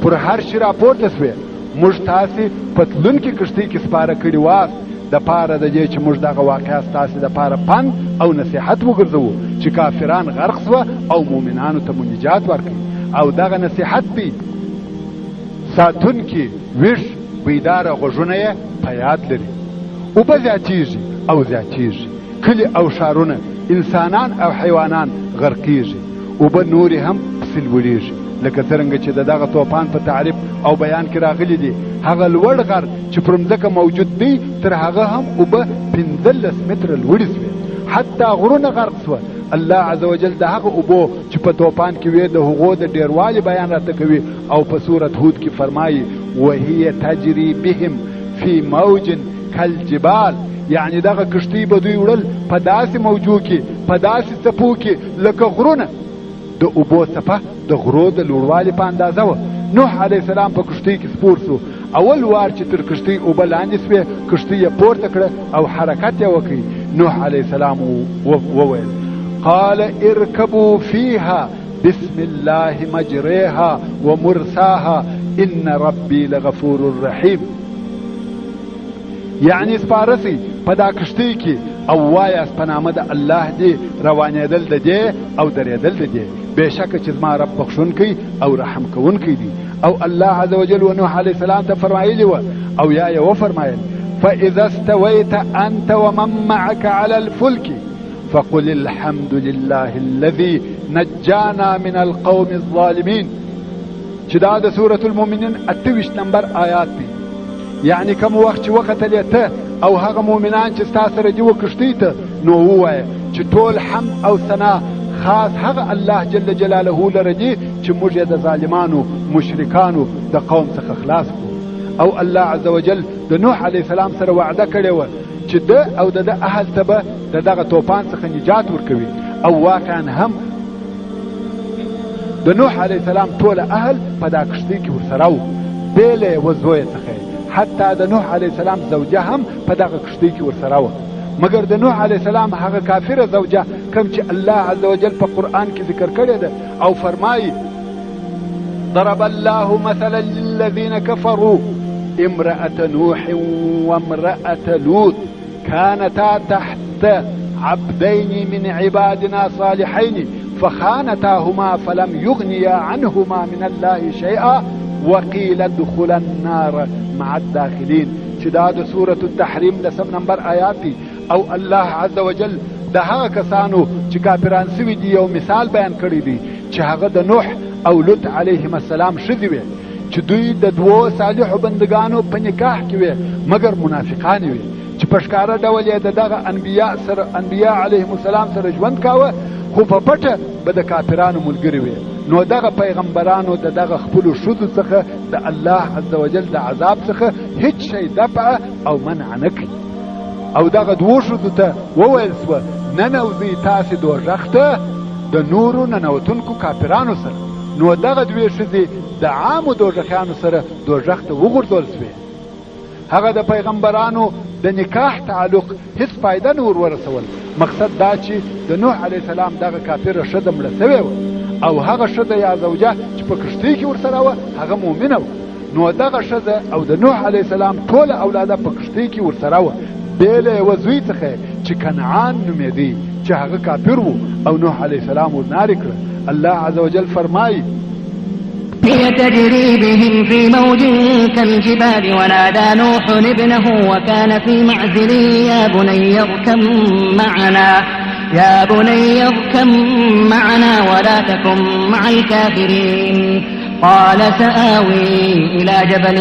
پر هر شي راپورته سوې موږ تاسې په تلونکې کښتۍ کې سپاره کړي واست د پاره د دې چې موږ دغه واقعه ستاسې د پاره پند او نصیحت وګرځوو چې کافران غرق سوه او مؤمنانو ته مو نجات ورکړي او دغه نصیحت دی ساتونکي ویښ بیداره غوږونه یې په یاد لري. اوبه زیاتیږي او زیاتیږي، کلي او ښارونه انسانان او حیوانان غرقیږي، اوبه نورې هم پسې لوړیږي لکه څرنګه چې د دغه طوفان په تعریف او بیان کې راغلی دي. هغه لوړ غر چې پر مځکه موجود دی تر هغه هم اوبه 15 متره لوړې سوې، حتی غرونه غرق سوه. الله عز وجل د هغه اوبو چې په طوفان کې وې د هغو د ډیروالي بیان راته کوي او په سورة هود کې فرمایي وهي تجري بهم في موج كالجبال، یعنی دغه کښتۍ به دوی وړل په داسې موجو کې په داسې څپو کې لکه غرونه. د اوبو څپه د غرو د لوړوالي په اندازه وه. نوح علیه السلام په کښتۍ کې سپور سو. اول وار چې تر کښتۍ اوبه لاندې سوې کښتۍ یې پورته کړه او حرکت یې وکړي. نوح علیه السلام وویل قال اركبوا فيها بسم الله مجريها ومرساها ان ربي لغفور رحيم. یعنی سپارسی په دا کښتۍ کې او وایاست په نامه د الله دی روانېدل د دې او درېدل د دې، بېشکه چې زما رب بخښونکی او رحم کوونکی دی. او الله عز وجل و نوح علیه السلام ته فرمایلی وه او یا یې وفرمایل فاذا استويت انت ومن معك على الفلك فقل الحمد لله الذي نجانا من القوم الظالمين. چې دا د سورة المؤمنین 28 نمبر آیات دی. یعنی کوم وخت چې وختلې ته او هغه مؤمنان چې ستا سره دي و کښتۍ ته نو ووایه چې ټول حمد او ثنا خاص هغه الله جل جلاله لره دي چې موږ یې د ظالمانو مشرکانو د قوم څخه خلاص کړو. او الله عز وجل د نوح علیه السلام سره وعده کړې وه چې ده او د ده اهل ته به د دغه طوفان څخه نجات ورکوي. او واقعا هم د نوح علیه السلام ټول اهل په دا کښتۍ کې ورسره وو بېله یې و زویه څخه، حتی د نوح علیه السلام زوجه هم په دغه کښتۍ کې ورسره وه. مګر د نوح علیه السلام هغه کافره زوجه کوم چې الله عز وجل په قرآن کې ذکر کړې ده او فرمایي ضرب الله مثلا الذين كفروا امرأة نوح وامرأة لوط كانتا تحت عبدين من عبادنا صالحين فخانتاهما فلم يغنيا عنهما من الله شيئا وقيل ادخلا النار مع الداخلين. چې دا د سورة التحریم 10 نمبر آیات دی. او الله عز وجل د هغه کسانو چې کافران سوي دي یو مثال بیان کړی دی چې هغه د نوح او لوط علیهم السلام ښځې وې چې دوی د دوو صالحو بندگانو په نکاح کې وې مګر منافقان وې چې په ښکاره ډول یې دغه انبیا علیهم السلام سره ژوند کاوه خو په پټه به د کافرانو ملګري وې. نو دغه پیغمبرانو دغه خپلو ښځو څخه د الله عز وجل د عذاب څخه هیڅ شی دفع او منع نه کوي. او دغه دوو ښځو ته وویل سوه ننوځئ تاسې دوژخ ته د نورو ننوتونکو کافرانو سره. نو دغه دوې ښځې د عامو دوژخیانو سره دوژخ ته وغورځول سوې. هغه د پیغمبرانو د نکاح تعلق هیڅ فایده نه ورسول. مقصد دا چې د نوح علیه السلام دغه کافره ښځه مړه سوې وه او هغه ښځه یا زوجه چې په کښتۍ کې ورسره وه هغه مؤمنه وه. نو دغه ښځه او د نوح علیه السلام ټوله اولاده په کښتۍ کې ورسره وه بې له یوه زوی څخه چې کنعان نومېدی چې هغه کافر و او نوح علیه السلام ورنارې کړه. الله عز وجل فرمایي هي تجري بهم في موج كالجبال ونادى نوح ابنه وكان في معزل يا بني اركب معنا ولا تكن مع الكافرين. قال سآوي إلى جبل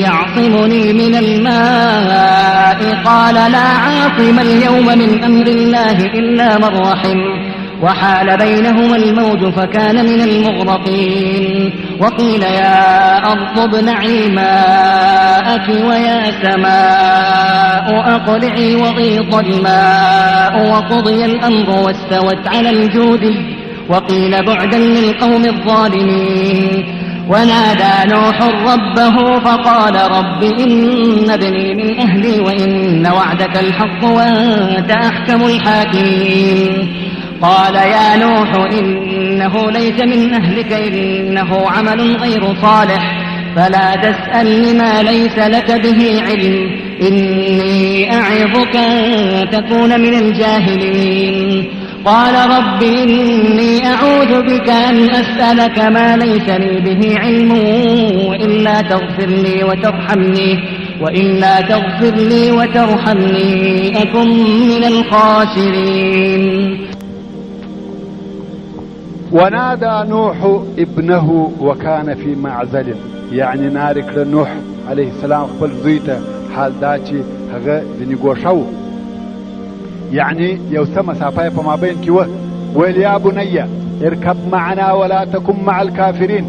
يعصمني من الماء قال لا عاصم اليوم من أمر الله إلا من رحم وحال بينهما الموج فكان من المغرقين. وقيل يا أرض ابلعي ماءك ويا سماء أقلعي وغيض الماء وقضي الأمر واستوت على الجود وقيل بعدا للقوم الظالمين. ونادى نوح ربه فقال رب إن ابني من أهلي وإن وعدك الحق وأنت أحكم الحاكمين. قال يا نوح إنه ليس من أهلك إنه عمل غير صالح فلا تسألني ما ليس لك به علم إني أعظك أن تكون من الجاهلين. قال رب إني أعوذ بك أن أسألك ما ليس لي به علم وإلا تغفر لي وترحمني أكن من الخاسرين. ونادى نوح ابنه وكان في معزل يعني نارك لنوح عليه السلام خپل زوی ته حال دا چې هغه ځینې ګوښه و يعني یو څه مسافه په مابین کې وه. ویل یا بنیه ارکب معنا ولا تکن مع الکافرین.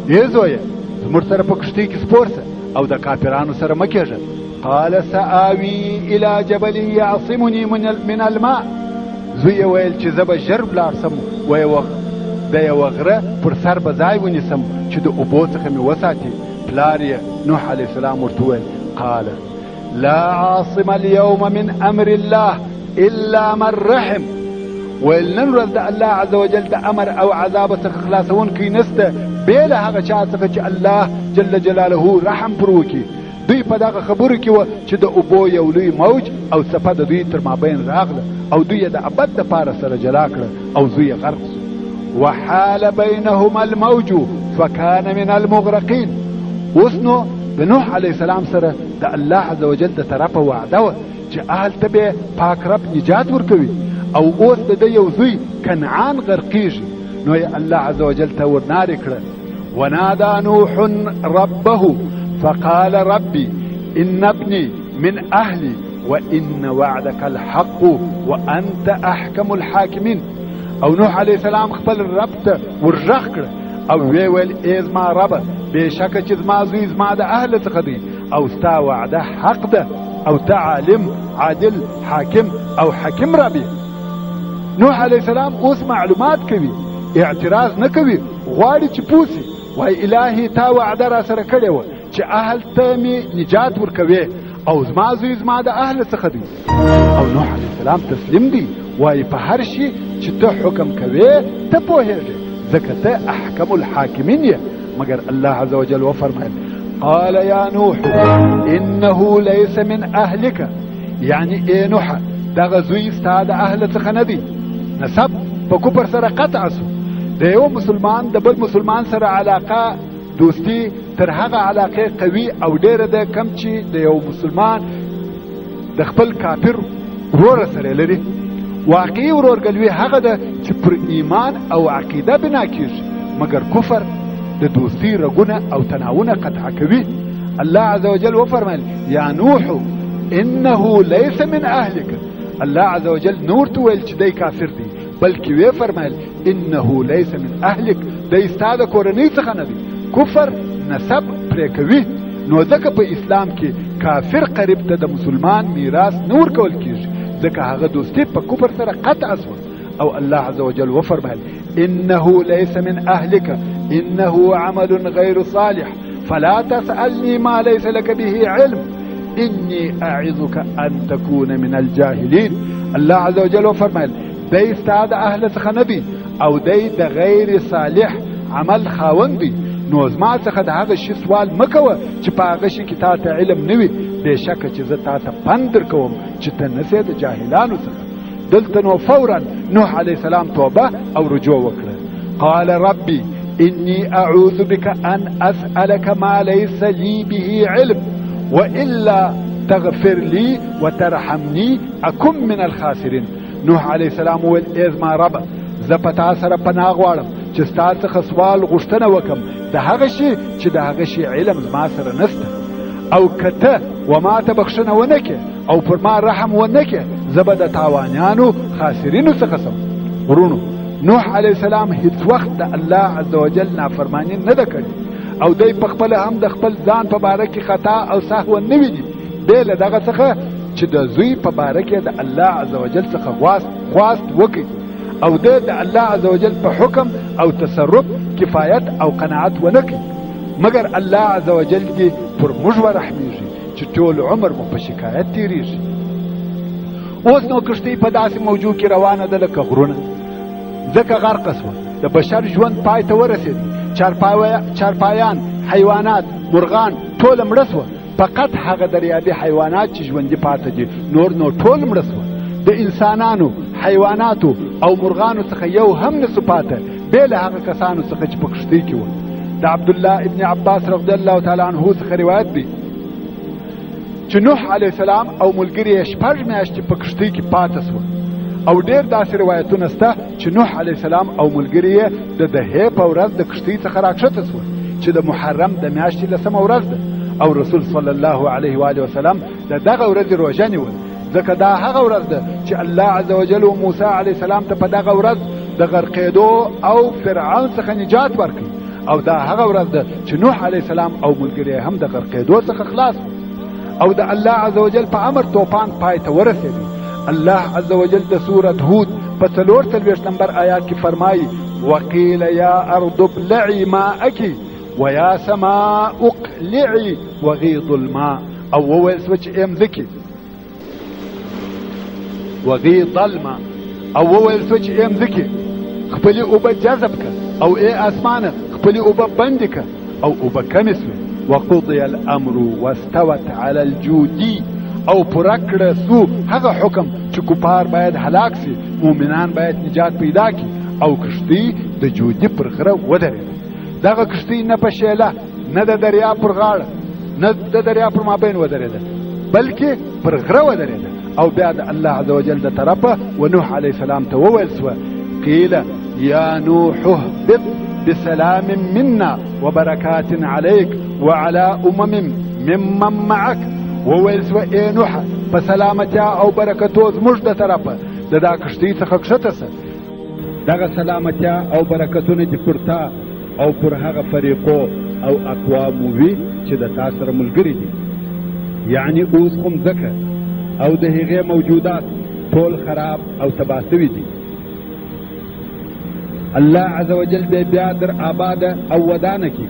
ای زویه زموږ سره په کښتۍ کې سپور شه او د کافرانو سره مه کېږه. قال سآوي الى جبل يعصمني من الماء. زوی ویل چې زه به ژر ولاړ سم د یوه غره پر سر به ځای ونیسم چې د اوبو څخه مې وساتي. پلار یې نوح علیه السلام ورته وویل قال لا عاصم اليوم من امر الله الا من رحم. ویل نن ورځ د الله عز وجل د امر او عذاب څخه خلاصونکی نسته بې له هغه چا څخه چې الله جل جلاله رحم پر وکړي. دوی په دغه خبرو کې وه چې د اوبو یو لوی موج او څپه د دوی تر مابین راغله او دوی یې د ابد دپاره سره جلا کړه او زوی یې غرق سو. وحال بینهما الموج فکان من المغرقین. اوس نو د نوح علیه السلام سره د الله عز وجل د طرفه وعده وه چې هلته به پاک رب نجات ورکوي او اوس د ده یو زوی کنعان غرقیږي. نو یې الله عز وجل ته ورنارې کړه. ونادى نوح ربه فقال ربي إن ابني من أهلي وإن وعدك الحق وأنت أحكم الحاكمين. او نوح علیه السلام خپل رب ته ورغږ کړه او ویې ویل ای زما ربه بېشکه چې زما زوی زما د اهله څخه دی او ستا وعده حق ده او ته عالم عادل حاکم او حکیم رب یې. نوح علیه السلام اوس معلومات کوي اعتراض نه کوي غواړي چې پوه سي. وای الهي تا وعده را سره کړې وه چې اهل ته مې نجات ورکوې او زما زوی زما د اهله څخه دی. او نوح علیه السلام تسلیم دی وای په هر شي چې ته حکم کوې ته پوهېږې ځکه ته احکم الحاکمین یې مگر الله عز وجل وفرمایل قال يا نوح انه ليس من اهلك، يعني اے نوح دغه زوی ستا د اهل څخه نه دی. نسب په کفر سره قطع سو. د یو مسلمان د بل مسلمان سره علاقه دوستی تر هغه علاقه قوي او ډیره ده کم چې د یو مسلمان د خپل کافر ورور سره لري. واقعي ورورګلوي هغه ده چې پر ایمان او عقیده بنا کیږي، مگر کفر د دوستی رګونه او تناونه قطع کوي. الله عز وجل وفرمایل یا نوح انه ليس من اهلك. الله عز وجل نور تو ویل چې دی کافر دی، بلکې وی فرمایل انه ليس من اهلك، دی ستا د کورنۍ څخه نه دی. کفر نسب پرې کوي. نو ځکه په اسلام کې کافر قریب ته د مسلمان میراث نور کول کیږي، ځکه هغه دوستی په کفر سره قطع شو. او الله عز وجل وفرمایل انه ليس من اهلك انه عمل غير صالح فلا تسألني ما ليس لك به علم إني أعظك أن تكون من الجاهلين. الله عز وجل وفرمایل دی ستا د اهل څخه نه دی او دی د غیر صالح عمل خاوند دی. نو زما څخه د هغه شي سوال مکوه چې په هغه شي کې تا ته علم نه وي. بېشکه چې زه تا ته پند درکوم چې ته نسې د جاهلانو څخه. دلته نو فورا نوح علیه السلام توبه او رجوع وکړه. قال ربي إني أعوذ بك أن أسألك ما ليس لي به علم وإلا تغفر لي وترحمني أكن من الخاسرين. نوح عليه السلام ویل ای زما رب زه په تا سره پناه غواړم چې ستا څخه سوال غوښتنه وکم د هغه شي چې د هغه شي علم زما سره نشته، او که ته وما ته بخښنه ونه کړې او پر ما رحم ونه کړې زه به د تاوانیانو خاسرینو څخه سم. ورونو نوح علیه السلام هیڅ وخت د الله عز وجل نافرمانی نه ده کړې او دی په خپل هم د خپل ځان په باره کې خطا او سهو نه ویني بې له دغه څخه چې د زوی په باره کې د الله عز وجل څخه خواست وکړي او د الله عز وجل په حکم او تصرف کفایت او قناعت ونه کړي، مگر الله عز وجل دې پر موږ ورحمیږي چې ټول عمر مو په شکایت تیریږي. اوس نو کښتۍ په داسې موجو کې روانه ده لکه غرونه، ځکه غرقه سوه، د بشر ژوند پای ته ورسېد. چارپایان، حیوانات، مرغان ټوله مړه سوه. فقط هغه دریابي حیوانات چې ژوندي پاته دي، نور نو ټول مړه سوه. د انسانانو، حیواناتو او مرغانو څخه یو هم نسو پاته بې له هغه کسانو څخه چې په کښتۍ کې وه. د عبدالله ابن عباس رضی الله تعالی عنه څخه روایت دی چې نوح علیه السلام او ملګري یې 6 میاشتې په کښتۍ کې پاته سوه. او ډیر داسې روایتونه شته چې نوح علیه السلام او ملګري یې د دهې په ورځ د کښتۍ څخه راکښته سوه چې د محرم د میاشتې 10مه ورځ ده. او رسول صلی الله علیه و آله وسلم د دغه ورځې روژه نیول، ځکه دا هغه ورځ ده چې الله عز وجل و موسی علیه السلام ته په دغه ورځ د غرقېدو او فرعون څخه نجات ورکړي، او دا هغه ورځ ده چې نوح علیه السلام او ملګري هم د غرقېدو څخه خلاص او د الله عز وجل په امر طوفان پای ته ورسېدي. الله عز وجل د سورة هود په 43 نمبر آیات کې فرمایي وقیل یا ارض ابلعي ماءك ويا سماء اقلعي وغيض الماء، او وویل سوه چې امځکې وغيض الماء، او وویل سوه چې امځکې خپلې اوبه جذب که، او ای اسمانه خپلې اوبه بندې که، او اوبه کمې سوې. وقضي الامر واستوت على الجودي، او پوره کړه سو هغه حکم چې کفار باید هلاک سي، مؤمنان باید نجات پیدا کړي. او کښتۍ د جودي پر غره ودرېده. دغه کښتۍ نه په شیله، نه د دریا پر غاړه، نه د دریا پر مابین ودرېده، بلکې پر غره ودرېده. او بیا د الله عز وجل د طرفه و نوح علیه السلام ته وویل سوه قیل یا نوح اهبط بسلام منا وبرکات علیک وعلى ممن معك. وویل سوه ای نوح په سلامتیا او برکتو زموږ د طرفه د دا کښتۍ څخه کښته سه. دغه سلامتیا او برکتونه دې پر تا او پر هغه فریقو او اقوامو وي چې د تا سره ملګري دي، یعنی اوس خو مځکه او د هغې موجودات ټول خراب او تباه سوي دي. الله عز وجل به بیا در آباده او ودانه کړي.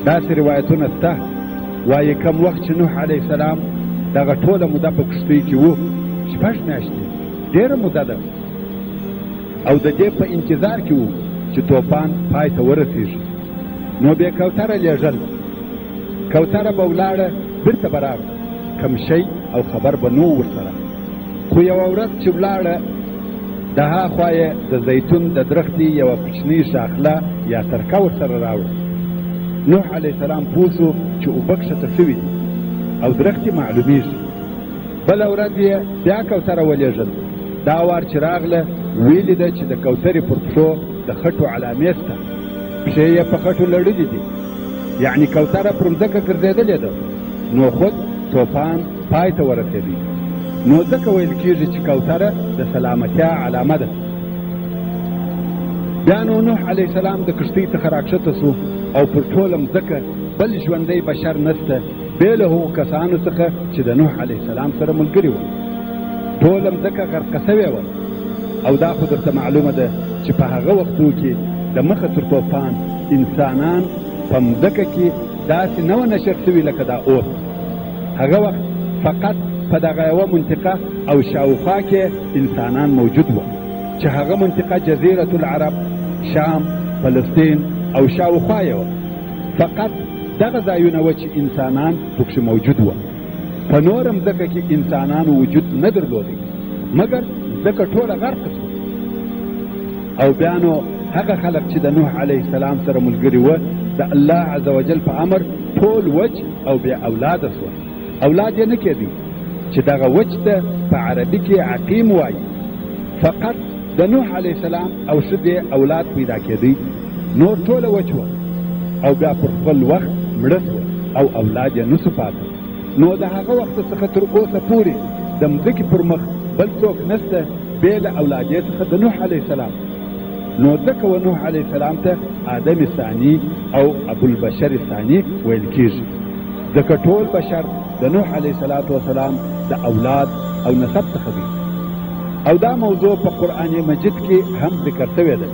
داسې روایتونه شته وایي کم وخت چې نوح علیه السلام دغه ټوله موده په کښتۍ کې و 6 میاشتې، ډېره موده ده، او د دې په انتظار کې و چې طوفان پای ته ورسېږي. نو بیا کوتره لیږل، کوتره به ولاړه بیرته به راغله، کم شی او خبر به نو ورسره. خو یوه ورځ چې ولاړه د هاخوا یې د زیتون د درختې یوه کوچنۍ شاخله یا ترکه ورسره راوړه. نوح علیه السلام پوه سو چې اوبه کښته شوي دي او درختې معلومیږي. بله ورځ یې بیا کوتره ولیږل. دا وار چې راغله ویې لیده چې د کوترې پر پښو د خټو علامې شته، پښې یې په خټو لړلې دي، یعنې کوتره پر مځکه ګرځېدلې ده. نو خود طوفان پای ته ورسېدی. نو ځکه ویل کېږي چې کوتره د سلامتیا علامه ده. بیا نو نوح علیه السلام د کښتۍ څخه راکښته سو او پر ټوله مځکه بل ژوندی بشر نسته بې له هغو کسانو څخه چې د نوح علیه السلام سره ملګري وو. ټوله مځکه غرقه سوې وه. او دا خو درته معلومه ده چې په هغه وختو کې د مخه تر طوفان انسانان په مځکه کې داسې نه وه نشر سوي لکه دا اوس. هغه وخت فقط په دغه یوه منطقه او شاوخوا کې انسانان موجود وو چې هغه منطقه جزیرة العرب، شام، فلسطین او شاوخوا یې وه. فقط دغه ځایونه وه چې انسانان پکښې موجود وو. په نوره مځکه کې انسانانو وجود نه درلودی، مګر ځکه ټوله غرقه شوه. او بیا نو هغه خلق چې د نوح علیه السلام سره ملګري وه د الله عز وجل په امر ټول وچ او بیا اولاده سوه. اولاد یې نه کېدی چې دغه وچ ته په عربي کې عقیم وایي. فقط د نوح علیه السلام او ښځې اولاد پیدا کېدی، نور ټوله وچ وه او بیا پر خپل وخت مړه سوه او اولاد یې نسو پاته. نو د هغه وخت څخه تر اوسه پورې د مځکې پر مخ بل څوک نسته بې له اولادې څخه د نوح علیه السلام. نو ځکه و نوح علیه السلام ته آدم ثاني او ابوالبشر ثاني ویل کېږي، ځکه ټول بشر د نوح علیه السلام د اولاد او نسب څخه دي. او دا موضوع په قرآن مجید کې هم ذکر شوې ده.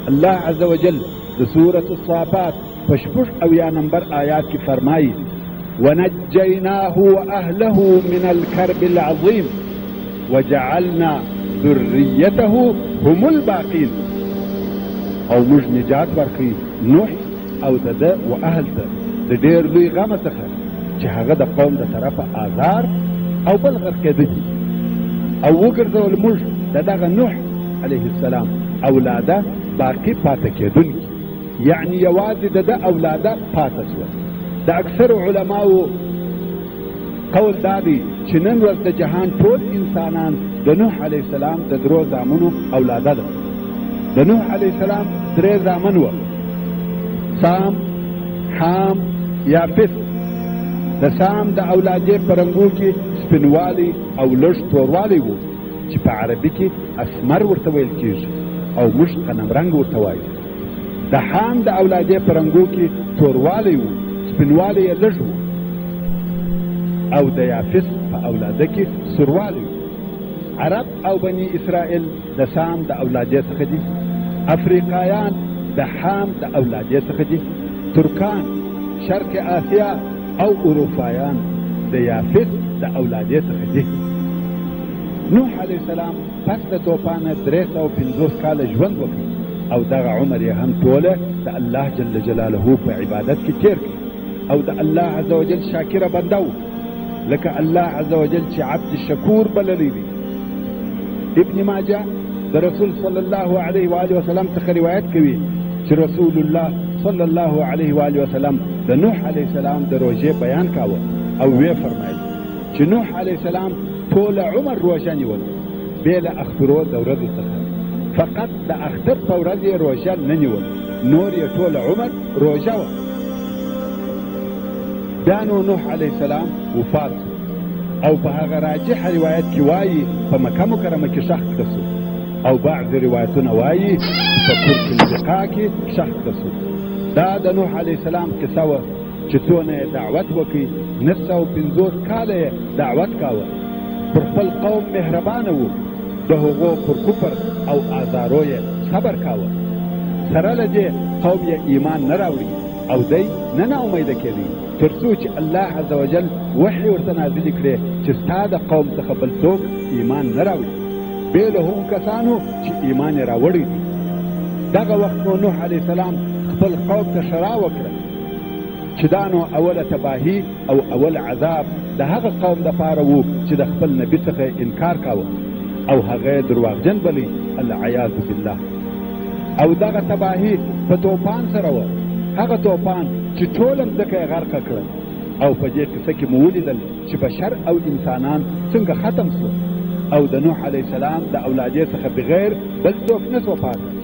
الله عز وجل د سورة الصافات په 86 نمبر آیات کې فرمایي: ونجيناه وأهله من الكرب العظيم وجعلنا ذريته هم الباقين. او موږ نجات ورکړي نوح او د و اهل ته د ډېر لوی غم څخه چې هغه د قوم د طرفه آزار او بل غرقېده دي. او وګرځول موږ د دغه نوح علیه السلام اولاده باقي پاته کېدونکي، یعنې یوازې د ده اولاده پاته سوه. د اکثر علماو قول دا دی چې نن ورځ د جهان ټول انسانان د نوح علیه السلام د درو زامنو اولاده ده. د نوح علیه السلام 3 زامن وه: سام، حام، یافث. د سام د اولادې په رنګو کې سپینوالی او لږ توروالی وو چې په عربي کې اسمر ورته ویل کېږي او موږ قلم رنګ ورته وایو. د حام د اولادې په رنګو کې توروالی وو، سپینوالی یې لږ وو. او د یافث په اولاده کې سوروالی وو. عرب او بني اسرائیل د سام د اولادې څخه دي. افریقایان د حام د اولادې څخه دي. ترکان، شرق آسیا او اروپایان د یافث د اولادې څخه دي. نوح علیه السلام پس د طوفانه 350 کاله ژوند وکړ او دغه عمر یې هم ټوله د الله جل جلاله په عبادت کې تیر کړ او د الله عز وجل شاکره بنده و، لکه الله عز وجل چې عبد شکور بللی دی. ابن ماجه د رسول صلی الله علیه و آله وسلم څخه روایت کوي چې رسول الله صلی الله علیه و آله وسلم د نوح علیه السلام د روژې بیان کاوه او وی فرمایل چې نوح علیه السلام ټول عمر روژه نیول بې له اخترو د ورځو څخه، فقط د اختر په ورځ یې روژه نه نیول، نور یې ټول عمر روژه وه. بیا نو نوح علیه السلام وفات او په هغه راجح روایت کې وایي په مکه مکرمه کې ښخ کړه سو، او بعض روایتونه وایي په کور البقاع کې ښخ کړه سو. دا د نوح علیه السلام قصه وه چې څونه یې دعوت وکړي. 950 کاله یې دعوت کاوه. پر خپل قوم مهربانه و، د هغو پر کفر او آزارو یې صبر کاوه. سره له دې قوم یې ایمان نه راوړي او دی نه ناامیده کېدی، تر څو چې الله عز وجل وحی ورته نازلې کړې چې ستا د قوم څخه بل څوک ایمان نه راوړي بې له هغو کسانو چې ایمان یې راوړی دی. دغه وخت نو نوح علیه السلام خپل قوم ته شرا وکړه چې دا نو اوله تباهي او اول عذاب د هغه قوم دپاره و چې د خپل نبي څخه انکار کاوه او هغه دروغجن بلی العیاذ بالله. او دغه تباهي په توپان سره و، هغه توپان چې ټول مځکه یې غرقه کړه. او په دې قصه کې مو ولیدل چې بشر او انسانان څنګه ختم شول او د نوح علیه السلام د اولادې څخه بغیر بل څوک نه سو پاتې.